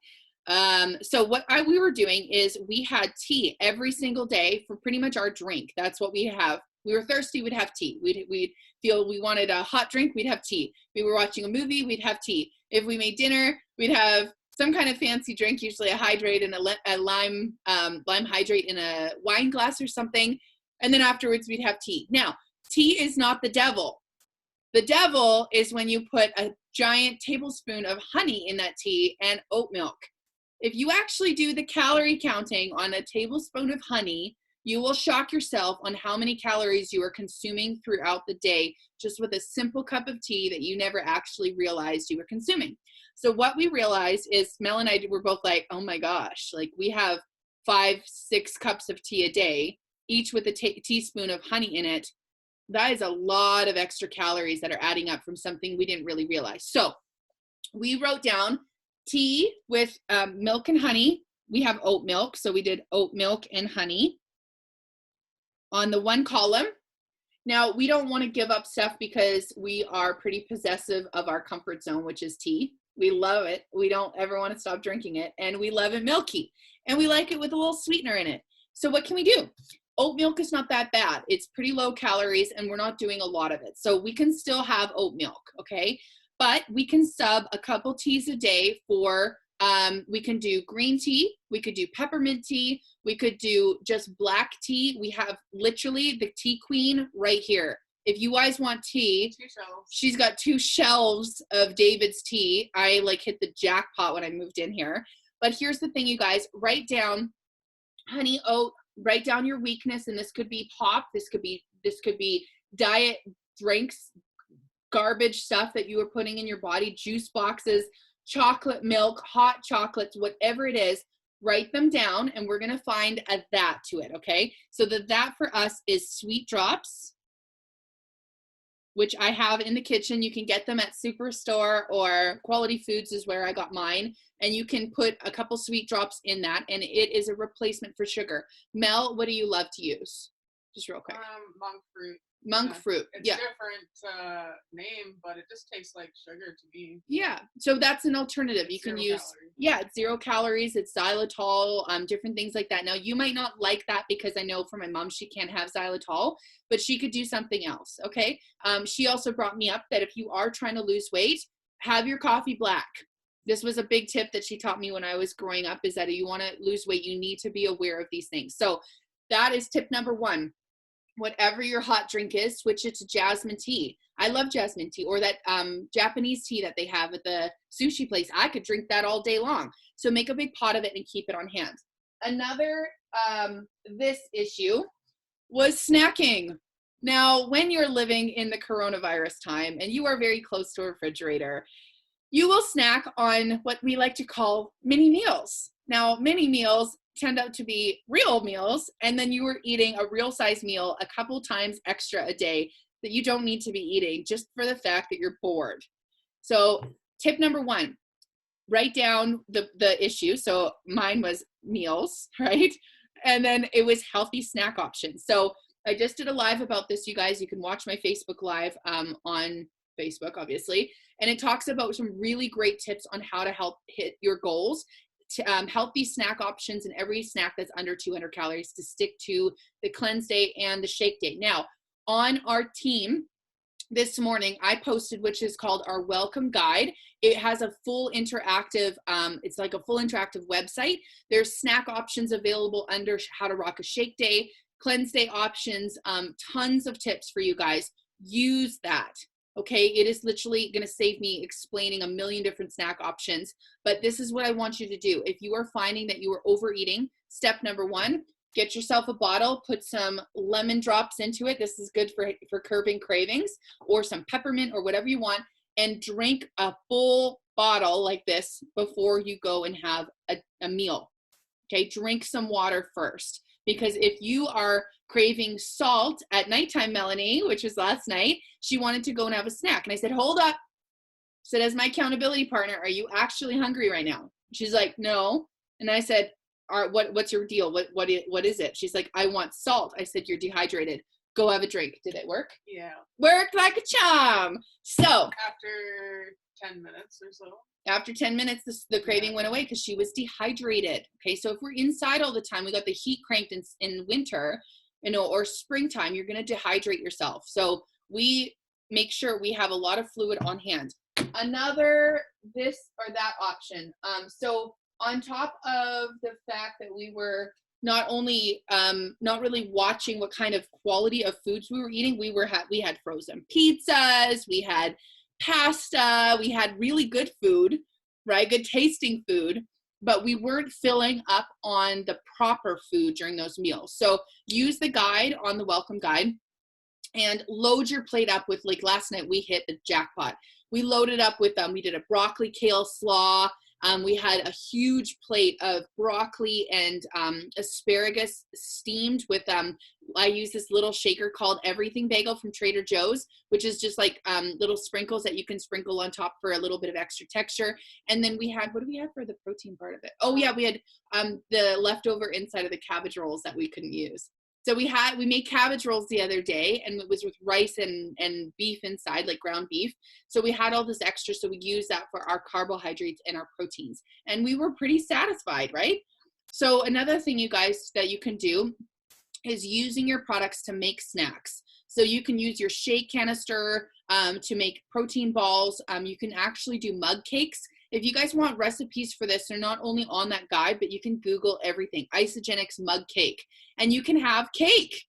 So what we were doing is we had tea every single day for pretty much our drink. That's what we have. We were thirsty, we'd have tea. We'd feel we wanted a hot drink, we'd have tea. We were watching a movie, we'd have tea. If we made dinner, we'd have some kind of fancy drink, usually a hydrate and a lime hydrate in a wine glass or something. And then afterwards we'd have tea. Now, tea is not the devil. The devil is when you put a giant tablespoon of honey in that tea and oat milk. If you actually do the calorie counting on a tablespoon of honey, you will shock yourself on how many calories you are consuming throughout the day just with a simple cup of tea that you never actually realized you were consuming. So what we realized is Mel and I were both like, oh my gosh, like we have 5-6 cups of tea a day, each with a teaspoon of honey in it. That is a lot of extra calories that are adding up from something we didn't really realize. So we wrote down tea with milk and honey. We have oat milk, so we did oat milk and honey on the one column. Now, we don't want to give up stuff because we are pretty possessive of our comfort zone, which is tea. We love it. We don't ever want to stop drinking it. And we love it milky. And we like it with a little sweetener in it. So what can we do? Oat milk is not that bad. It's pretty low calories and we're not doing a lot of it. So we can still have oat milk, okay? But we can sub a couple teas a day for, we can do green tea, we could do peppermint tea, we could do just black tea. We have literally the tea queen right here. If you guys want tea, she's got 2 shelves of David's tea. I hit the jackpot when I moved in here. But here's the thing, you guys, write down honey, oat, write down your weakness, and this could be pop, this could be diet drinks, garbage stuff that you are putting in your body, juice boxes, chocolate milk, hot chocolates, whatever it is, write them down, and we're gonna find a that to it, okay? So that for us is sweet drops, which I have in the kitchen. You can get them at Superstore or Quality Foods is where I got mine. And you can put a couple sweet drops in that, and it is a replacement for sugar. Mel, what do you love to use? Just real quick. Monk fruit. Monk fruit. It's different name, but it just tastes like sugar to me. Yeah. So that's an alternative. You can use, it's 0 calories. It's xylitol, different things like that. Now, you might not like that because I know for my mom, she can't have xylitol, but she could do something else. Okay. She also brought me up that if you are trying to lose weight, have your coffee black. This was a big tip that she taught me when I was growing up, is that if you want to lose weight, you need to be aware of these things. So that is tip number 1. Whatever your hot drink is, switch it to jasmine tea. I love jasmine tea, or that Japanese tea that they have at the sushi place. I could drink that all day long. So make a big pot of it and keep it on hand. Another, this issue was snacking. Now, when you're living in the coronavirus time and you are very close to a refrigerator, you will snack on what we like to call mini meals. Now, mini meals tend out to be real meals, and then you are eating a real size meal a couple times extra a day that you don't need to be eating just for the fact that you're bored. So tip number 1, write down the issue. So mine was meals, right? And then it was healthy snack options. So I just did a live about this, you guys. You can watch my Facebook live on Facebook, obviously. And it talks about some really great tips on how to help hit your goals. Healthy snack options, and every snack that's under 200 calories to stick to the cleanse day and the shake day. Now, on our team this morning, I posted, which is called our welcome guide. It has a full interactive, it's like a full interactive website. There's snack options available under how to rock a shake day, cleanse day options, tons of tips for you guys. Use that. Okay, it is literally going to save me explaining a million different snack options, but this is what I want you to do. If you are finding that you are overeating, step number 1, get yourself a bottle, put some lemon drops into it. This is good for curbing cravings, or some peppermint or whatever you want, and drink a full bottle like this before you go and have a meal. Okay, drink some water first, because if you are craving salt at nighttime, Melanie, which was last night, she wanted to go and have a snack. And I said, hold up. I said, as my accountability partner, are you actually hungry right now? She's like, no. And I said, all right, what's your deal? What is it? She's like, I want salt. I said, you're dehydrated. Go have a drink. Did it work? Yeah. Worked like a charm. So After 10 minutes or so. After 10 minutes, the craving went away because she was dehydrated. Okay, so if we're inside all the time, we got the heat cranked in winter, or springtime, you're going to dehydrate yourself. So we make sure we have a lot of fluid on hand. Another this or that option. So on top of the fact that we were not only not really watching what kind of quality of foods we were eating, we had frozen pizzas, we had pasta, we had really good food, right? Good tasting food, but we weren't filling up on the proper food during those meals. So use the guide on the welcome guide and load your plate up with, like last night we hit the jackpot. We loaded up with we did a broccoli kale slaw. We had a huge plate of broccoli and asparagus steamed with, I use this little shaker called Everything Bagel from Trader Joe's, which is just like little sprinkles that you can sprinkle on top for a little bit of extra texture. And then we had, what do we have for the protein part of it? Oh yeah, we had the leftover inside of the cabbage rolls that we couldn't use. So we made cabbage rolls the other day, and it was with rice and beef inside, like ground beef. So we had all this extra, so we used that for our carbohydrates and our proteins. And we were pretty satisfied, right? So another thing, you guys, that you can do is using your products to make snacks. So you can use your shake canister to make protein balls. You can actually do mug cakes. If you guys want recipes for this, they're not only on that guide, but you can Google everything. Isagenix mug cake. And you can have cake.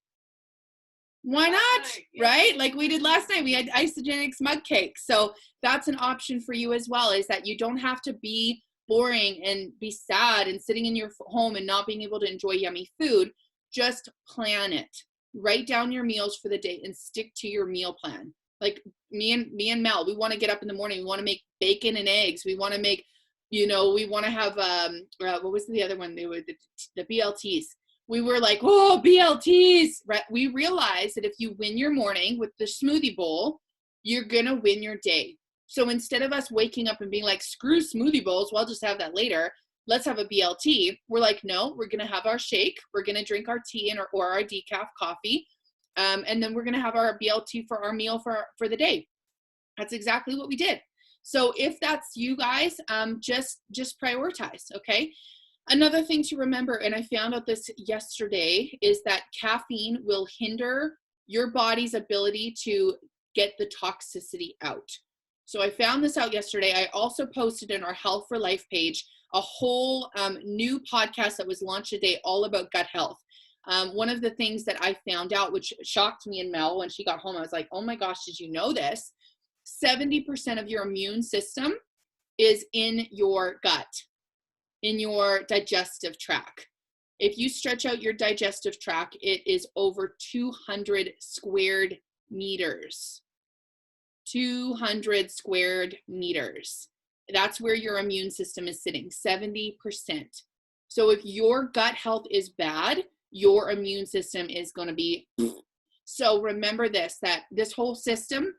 Why not? Right? Like we did last night. We had Isagenix mug cake. So that's an option for you as well, is that you don't have to be boring and be sad and sitting in your home and not being able to enjoy yummy food. Just plan it. Write down your meals for the day and stick to your meal plan. Like me and Mel, we want to get up in the morning. We want to make bacon and eggs. We want to make, we want to have, what was the other one? They were the BLTs. We were like, oh, BLTs. Right? We realized that if you win your morning with the smoothie bowl, you're going to win your day. So instead of us waking up and being like, screw smoothie bowls, well, I'll just have that later. Let's have a BLT. We're like, no, we're going to have our shake. We're going to drink our tea or our decaf coffee. And then we're going to have our BLT for our meal for the day. That's exactly what we did. So if that's you guys, just prioritize, okay? Another thing to remember, and I found out this yesterday, is that caffeine will hinder your body's ability to get the toxicity out. So I found this out yesterday. I also posted in our Health for Life page a whole new podcast that was launched today all about gut health. One of the things that I found out, which shocked me and Mel when she got home, I was like, oh my gosh, did you know this? 70% of your immune system is in your gut, in your digestive tract. If you stretch out your digestive tract, it is over 200 squared meters. 200 squared meters. That's where your immune system is sitting, 70%. So if your gut health is bad, your immune system is going to be. So remember this, that this whole system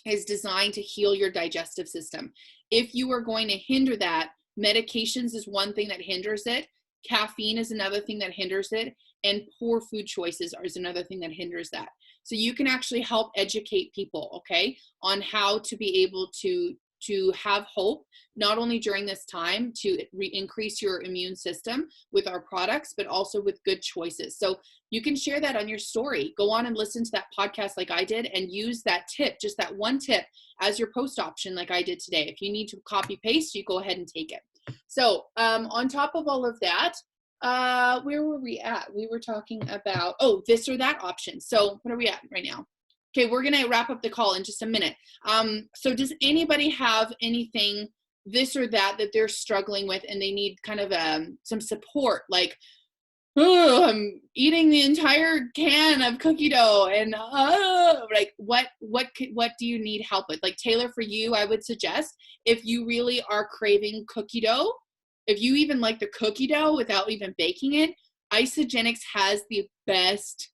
is designed to heal your digestive system. If you are going to hinder that, medications is one thing that hinders it. Caffeine is another thing that hinders it. And poor food choices is another thing that hinders that. So you can actually help educate people, okay, on how to be able to have hope, not only during this time to increase your immune system with our products, but also with good choices. So you can share that on your story. Go on and listen to that podcast like I did and use that tip, just that one tip as your post option like I did today. If you need to copy paste, you go ahead and take it. So on top of all of that, where were we at? We were talking about, this or that option. So what are we at right now? Okay, we're going to wrap up the call in just a minute. So does anybody have anything, this or that they're struggling with and they need kind of some support? Like, I'm eating the entire can of cookie dough and like what do you need help with? Like Taylor, for you, I would suggest if you really are craving cookie dough, if you even like the cookie dough without even baking it, Isagenix has the best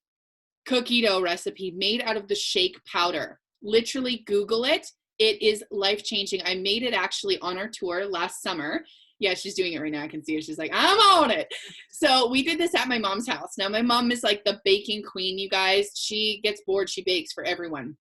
cookie dough recipe made out of the shake powder. Literally Google it. It is life-changing. I made it actually on our tour last summer. Yeah, she's doing it right now. I can see her. She's like, I'm on it. So we did this at my mom's house. Now my mom is like the baking queen, you guys. She gets bored. She bakes for everyone.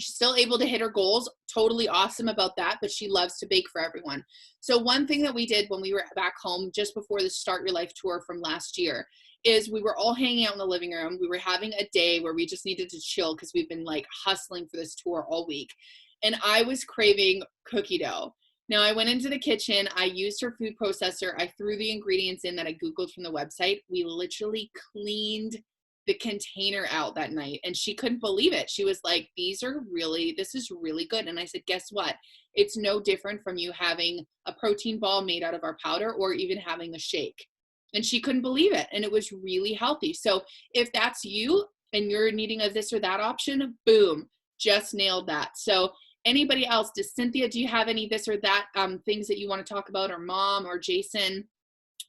She's still able to hit her goals. Totally awesome about that, but she loves to bake for everyone. So one thing that we did when we were back home just before the Start Your Life tour from last year is we were all hanging out in the living room. We were having a day where we just needed to chill because we've been like hustling for this tour all week. And I was craving cookie dough. Now I went into the kitchen, I used her food processor, I threw the ingredients in that I Googled from the website. We literally cleaned the container out that night and she couldn't believe it. She was like, this is really good. And I said, guess what? It's no different from you having a protein ball made out of our powder or even having a shake. And she couldn't believe it. And it was really healthy. So if that's you and you're needing a this or that option, boom, just nailed that. So anybody else, Cynthia, do you have any this or that things that you want to talk about, or Mom or Jason,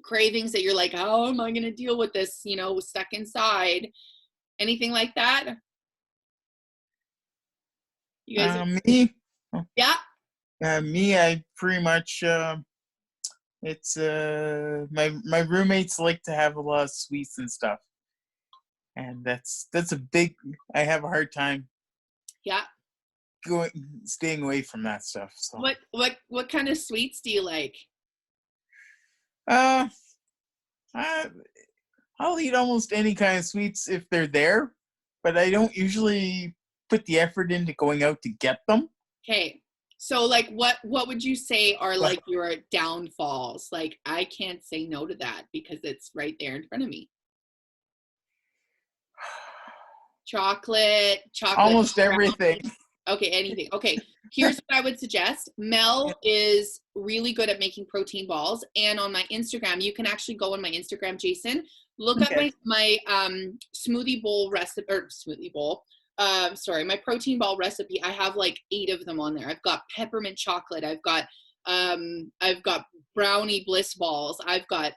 cravings that you're like, how am I going to deal with this, stuck inside? Anything like that? You guys me? Yeah. Me, I pretty much, it's, my roommates like to have a lot of sweets and stuff. And that's I have a hard time. Yeah. Staying away from that stuff. So. What kind of sweets do you like? I'll eat almost any kind of sweets if they're there, but I don't usually put the effort into going out to get them. Okay. So like what would you say are like your downfalls? Like I can't say no to that because it's right there in front of me. Chocolate. Almost everything. Okay, anything. Okay, here's what I would suggest. Mel is really good at making protein balls. And on my Instagram, you can actually go on my Instagram, Jason, look up my smoothie bowl recipe, my protein ball recipe. I have like 8 of them on there. I've got peppermint chocolate. I've got brownie bliss balls. I've got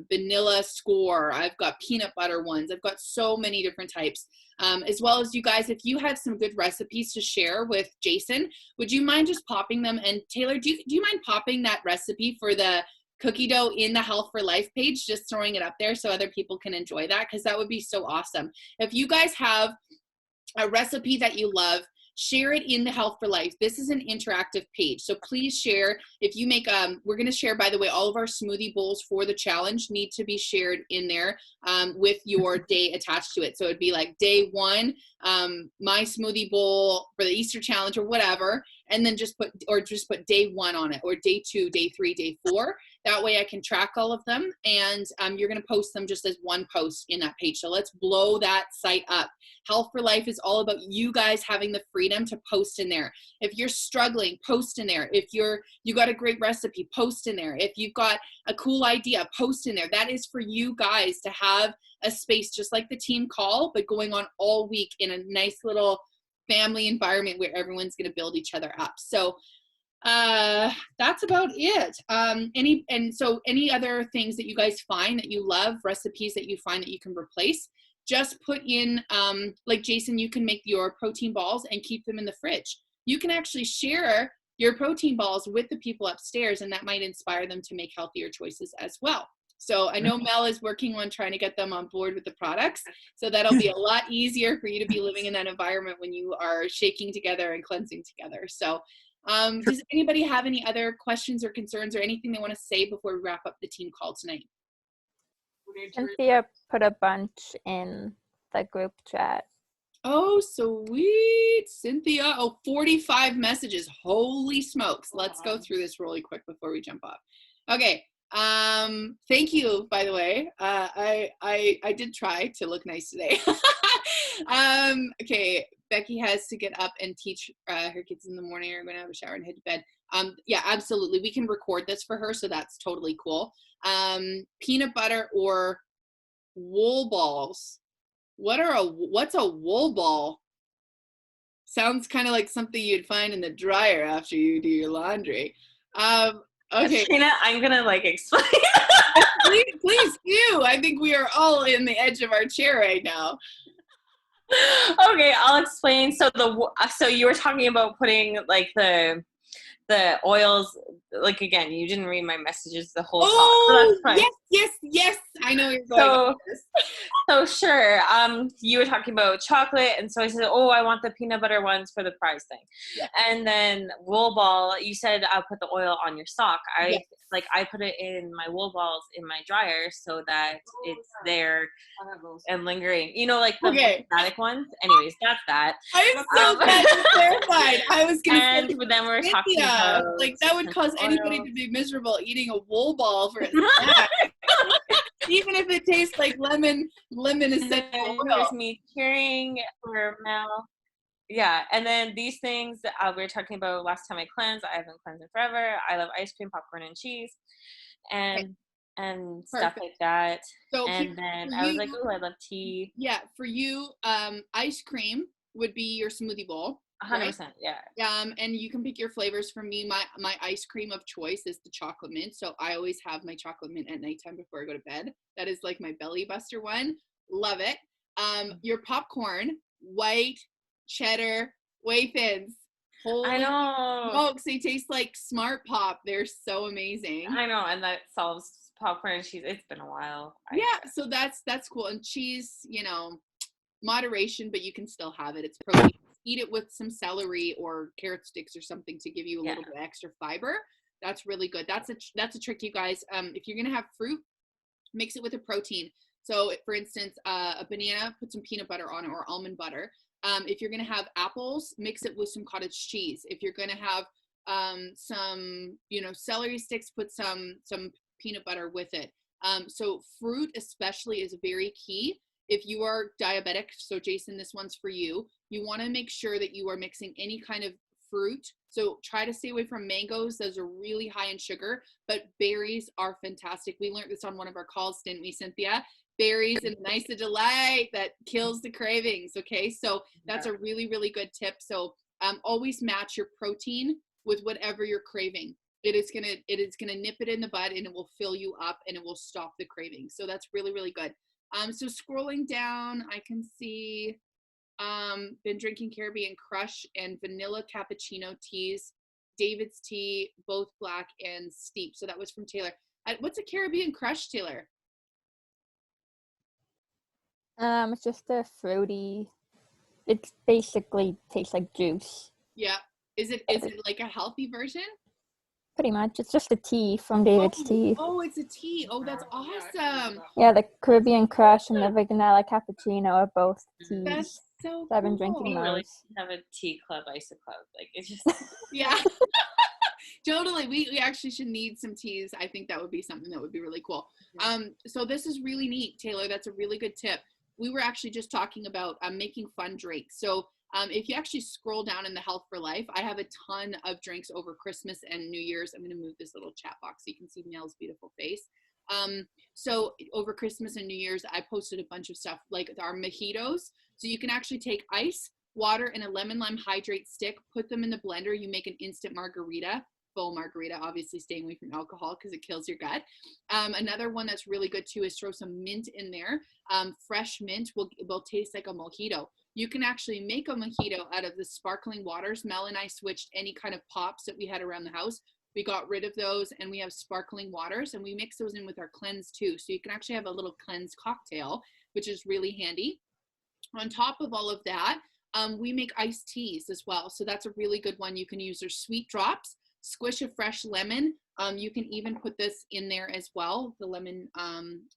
vanilla score. I've got peanut butter ones. I've got so many different types. As well as you guys, if you had some good recipes to share with Jason, would you mind just popping them? And Taylor, do you mind popping that recipe for the cookie dough in the Health for Life page, just throwing it up there so other people can enjoy that? Because that would be so awesome. If you guys have a recipe that you love, share it in the Health for Life. This is an interactive page, so please share. If you make, we're going to share, by the way, all of our smoothie bowls for the challenge need to be shared in there with your day attached to it. So it'd be like day 1, my smoothie bowl for the Easter challenge or whatever, and then just put day 1 on it, or day 2, day 3, day 4. That way I can track all of them, and you're going to post them just as one post in that page. So let's blow that site up. Health for Life is all about you guys having the freedom to post in there. If you're struggling, post in there. If you got a great recipe, post in there. If you've got a cool idea, post in there. That is for you guys to have a space just like the team call, but going on all week in a nice little family environment where everyone's going to build each other up. So That's about it. Any other things that you guys find that you love, recipes that you find that you can replace, just put in, like Jason, you can make your protein balls and keep them in the fridge. You can actually share your protein balls with the people upstairs, and that might inspire them to make healthier choices as well. So I know Mel is working on trying to get them on board with the products. So that'll be a lot easier for you to be living in that environment when you are shaking together and cleansing together. So does anybody have any other questions or concerns or anything they want to say before we wrap up the team call tonight? Cynthia put a bunch in the group chat. Oh, sweet. Cynthia. Oh, 45 messages. Holy smokes. Let's go through this really quick before we jump off. Okay. Thank you, by the way. I did try to look nice today. Okay. Becky has to get up and teach her kids in the morning. Are going to have a shower and head to bed. Yeah, absolutely. We can record this for her, so that's totally cool. Peanut butter or wool balls. What's a wool ball? Sounds kind of like something you'd find in the dryer after you do your laundry. Okay. Trina, I'm gonna like explain. please do. I think we are all in the edge of our chair right now. Okay, I'll explain. So you were talking about putting like the oils, like, again, you didn't read my messages the whole time. So yes. I know you're going with this. So sure, you were talking about chocolate, and so I said, oh, I want the peanut butter ones for the prize thing. Yeah. And then wool ball, you said I'll put the oil on your sock. I put it in my wool balls in my dryer so that it's there and lingering. You know, like the static ones. Anyways, that's that. I'm so glad you clarified. I was going to say, but then we're talking about like that would cause anybody to be miserable eating a wool ball for a snack. Even if it tastes like lemon essential oil. There's me cheering for Mel. Yeah, and then these things we were talking about last time I cleansed. I haven't cleansed in forever. I love ice cream, popcorn, and cheese, and stuff like that. So and then I was like, oh, I love tea. Yeah, for you, ice cream would be your smoothie bowl. 100%, yeah. And you can pick your flavors. For me, my ice cream of choice is the chocolate mint. So I always have my chocolate mint at nighttime before I go to bed. That is like my belly buster one. Love it. Your popcorn, white cheddar Wafins. I know. Smokes, they taste like Smart Pop. They're so amazing. I know, and that solves popcorn and cheese. It's been a while. So that's cool. And cheese, you know, moderation, but you can still have it. It's protein. Eat it with some celery or carrot sticks or something to give you a little bit extra fiber. That's really good. That's a trick, you guys. If you're gonna have fruit, mix it with a protein. So, for instance, a banana, put some peanut butter on it or almond butter. If you're gonna have apples, mix it with some cottage cheese. If you're gonna have some, celery sticks, put some peanut butter with it. So fruit especially is very key. If you are diabetic, so Jason, this one's for you. You want to make sure that you are mixing any kind of fruit. So try to stay away from mangoes. Those are really high in sugar, but berries are fantastic. We learned this on one of our calls, didn't we, Cynthia? Berries and nice a delight that kills the cravings. Okay, so that's a really, really good tip. So always match your protein with whatever you're craving. It is gonna nip it in the bud, and it will fill you up, and it will stop the craving. So that's really, really good. So scrolling down, I can see been drinking Caribbean Crush and vanilla cappuccino teas, David's tea, both black and steep. So that was from Taylor. What's a Caribbean Crush, Taylor? It's just a fruity. It basically tastes like juice. Yeah. Is it like a healthy version? Pretty much. It's just a tea from David's tea. Oh, it's a tea. Oh, that's awesome. Yeah, the Caribbean Crush and the vanilla cappuccino are both teas. That's so cool. I've been drinking those. Really have a tea club, ice club. Like, it's just... Yeah. Totally. We actually should need some teas. I think that would be something that would be really cool. So this is really neat, Taylor. That's a really good tip. We were actually just talking about making fun drinks. So if you actually scroll down in the Health for Life, I have a ton of drinks over Christmas and New Year's. I'm going to move this little chat box so you can see Mel's beautiful face. So over Christmas and New Year's, I posted a bunch of stuff like our mojitos. So you can actually take ice, water, and a lemon lime hydrate stick, put them in the blender. You make an instant margarita. full margarita, obviously staying away from alcohol because it kills your gut. Another one that's really good too is throw some mint in there. Fresh mint will taste like a mojito. You can actually make a mojito out of the sparkling waters. Mel and I switched any kind of pops that we had around the house. We got rid of those, and we have sparkling waters, and we mix those in with our cleanse too. So you can actually have a little cleanse cocktail, which is really handy. On top of all of that, we make iced teas as well. So that's a really good one. You can use their sweet drops, squish a fresh lemon. You can even put this in there as well, the lemon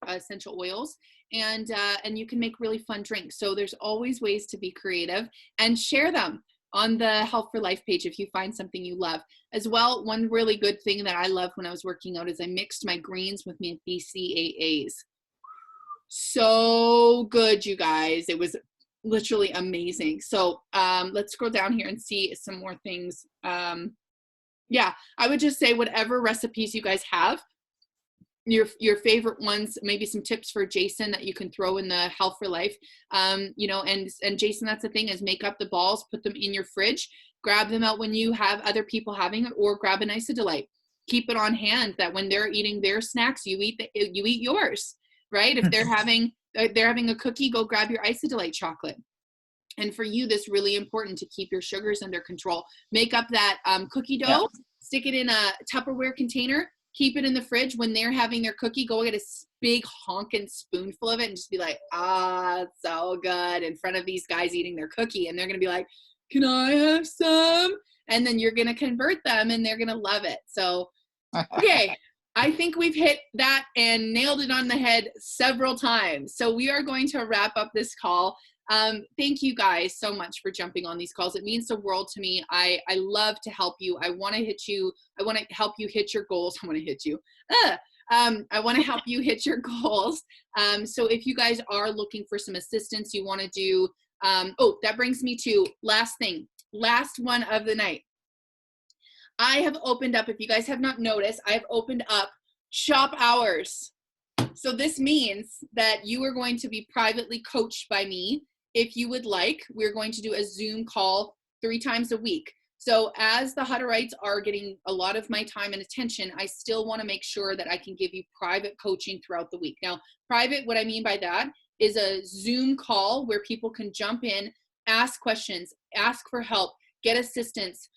essential oils, and you can make really fun drinks. So there's always ways to be creative and share them on the Health for Life page if you find something you love. As well, one really good thing that I loved when I was working out is I mixed my greens with my BCAAs. So good, you guys. It was literally amazing. So let's scroll down here and see some more things. Yeah, I would just say whatever recipes you guys have, your favorite ones, maybe some tips for Jason that you can throw in the Health for Life. You know, and Jason, that's the thing, is make up the balls, put them in your fridge, grab them out when you have other people having it, or grab an Isodilite. Keep it on hand that when they're eating their snacks, you eat yours, right? If they're having a cookie, go grab your Isodilite chocolate. And for you, this is really important to keep your sugars under control. Make up that cookie dough, stick it in a Tupperware container, keep it in the fridge. When they're having their cookie, go get a big honking spoonful of it and just be like, it's so good in front of these guys eating their cookie. And they're going to be like, can I have some? And then you're going to convert them and they're going to love it. So, okay. I think we've hit that and nailed it on the head several times. So we are going to wrap up this call. Thank you guys so much for jumping on these calls. It means the world to me. I love to help you. I want to hit you. I want to help you hit your goals. I want to hit you. I want to help you hit your goals. So if you guys are looking for some assistance, you want to do, that brings me to last thing, last one of the night. I have opened up, if you guys have not noticed, I have opened up shop hours. So this means that you are going to be privately coached by me. If you would like, we're going to do a Zoom call 3 times a week. So as the Hutterites are getting a lot of my time and attention, I still want to make sure that I can give you private coaching throughout the week. Now, private, what I mean by that is a Zoom call where people can jump in, ask questions, ask for help, get assistance.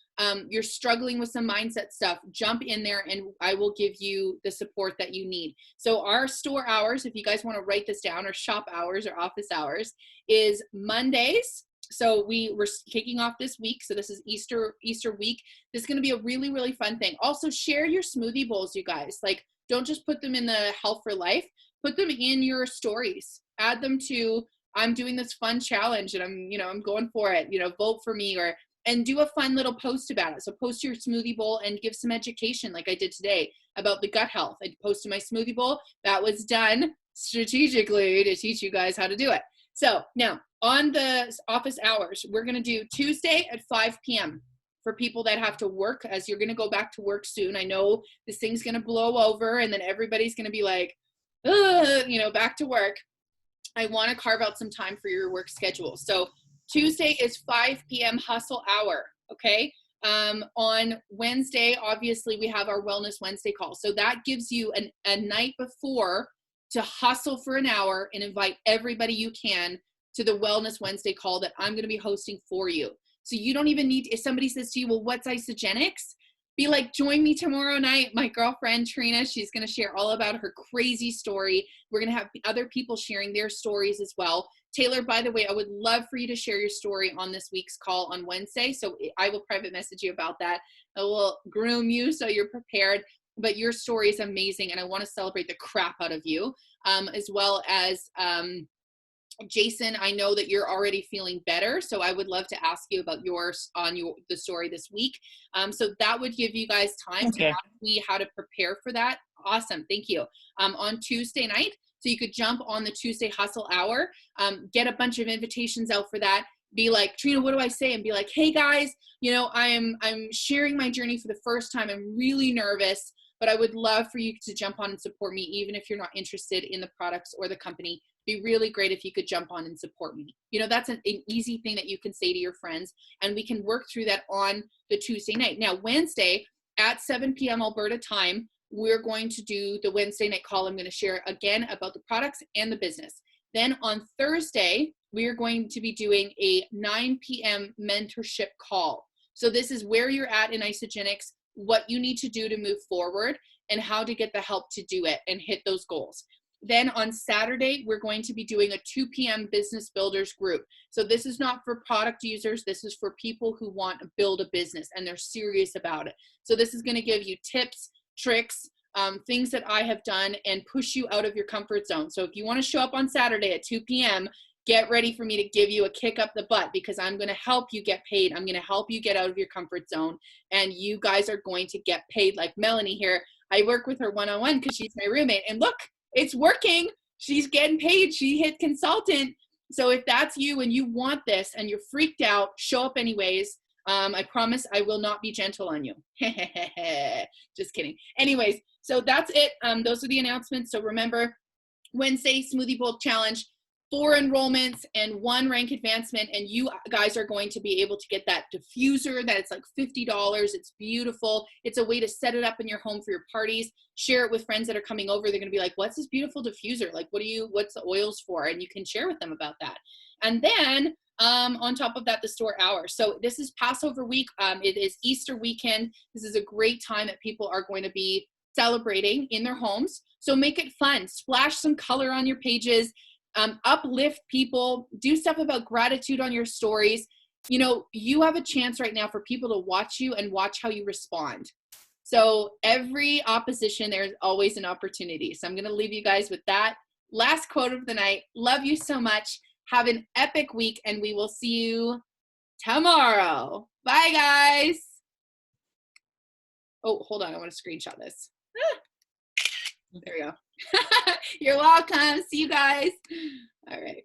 You're struggling with some mindset stuff, jump in there and I will give you the support that you need. So our store hours, if you guys want to write this down, or shop hours or office hours, is Mondays. So we're kicking off this week. So this is Easter week. This is going to be a really, really fun thing. Also, share your smoothie bowls, you guys. Like, don't just put them in the Health for Life. Put them in your stories. Add them to, I'm doing this fun challenge and I'm going for it. Vote for me, and do a fun little post about it. So post your smoothie bowl and give some education like I did today about the gut health. I posted my smoothie bowl. That was done strategically to teach you guys how to do it. So now on the office hours, we're going to do Tuesday at 5 p.m. for people that have to work, as you're going to go back to work soon. I know this thing's going to blow over and then everybody's going to be like, back to work. I want to carve out some time for your work schedule. So Tuesday is 5 p.m. hustle hour, okay? On Wednesday, obviously, we have our Wellness Wednesday call. So that gives you a night before to hustle for an hour and invite everybody you can to the Wellness Wednesday call that I'm going to be hosting for you. So you don't even need, if somebody says to you, well, what's Isagenix? Be like, join me tomorrow night. My girlfriend, Trina, she's going to share all about her crazy story. We're going to have other people sharing their stories as well. Taylor, by the way, I would love for you to share your story on this week's call on Wednesday. So I will private message you about that. I will groom you so you're prepared. But your story is amazing, and I want to celebrate the crap out of you, as well as Jason. I know that you're already feeling better, so I would love to ask you about yours on the story this week. So that would give you guys time to ask me how to prepare for that. Awesome, thank you. On Tuesday night, so you could jump on the Tuesday Hustle Hour, get a bunch of invitations out for that. Be like, Trina, what do I say? And be like, hey guys, I'm sharing my journey for the first time. I'm really nervous, but I would love for you to jump on and support me, even if you're not interested in the products or the company. Be really great if you could jump on and support me. That's an easy thing that you can say to your friends, and we can work through that on the Tuesday night. Now, Wednesday, at 7 p.m. Alberta time, we're going to do the Wednesday night call. I'm going to share again about the products and the business. Then on Thursday, we're going to be doing a 9 p.m. mentorship call. So this is where you're at in Isagenix, what you need to do to move forward, and how to get the help to do it and hit those goals. Then on Saturday, we're going to be doing a 2 p.m. business builders group. So this is not for product users. This is for people who want to build a business and they're serious about it. So this is going to give you tips, tricks, things that I have done and push you out of your comfort zone. So if you want to show up on Saturday at 2 p.m., get ready for me to give you a kick up the butt, because I'm going to help you get paid. I'm going to help you get out of your comfort zone, and you guys are going to get paid. Like Melanie here, I work with her one-on-one because she's my roommate, and look, it's working. She's getting paid. She hit consultant. So if that's you and you want this and you're freaked out, show up anyways. I promise I will not be gentle on you. Just kidding. Anyways, so that's it. Those are the announcements. So remember, Wednesday Smoothie Bowl Challenge, 4 enrollments and 1 rank advancement, and you guys are going to be able to get that diffuser that it's like $50. It's beautiful. It's a way to set it up in your home for your parties. Share it with friends that are coming over. They're going to be like, what's this beautiful diffuser? Like, what's the oils for? And you can share with them about that. And then on top of that, the store hour. So this is Passover week. It is Easter weekend. This is a great time that people are going to be celebrating in their homes. So make it fun. Splash some color on your pages. Uplift people, do stuff about gratitude on your stories. You know, you have a chance right now for people to watch you and watch how you respond. So every opposition, there's always an opportunity. So I'm going to leave you guys with that. Last quote of the night. Love you so much. Have an epic week, and we will see you tomorrow. Bye, guys. Oh, hold on. I want to screenshot this. There we go. You're welcome. See you guys. All right.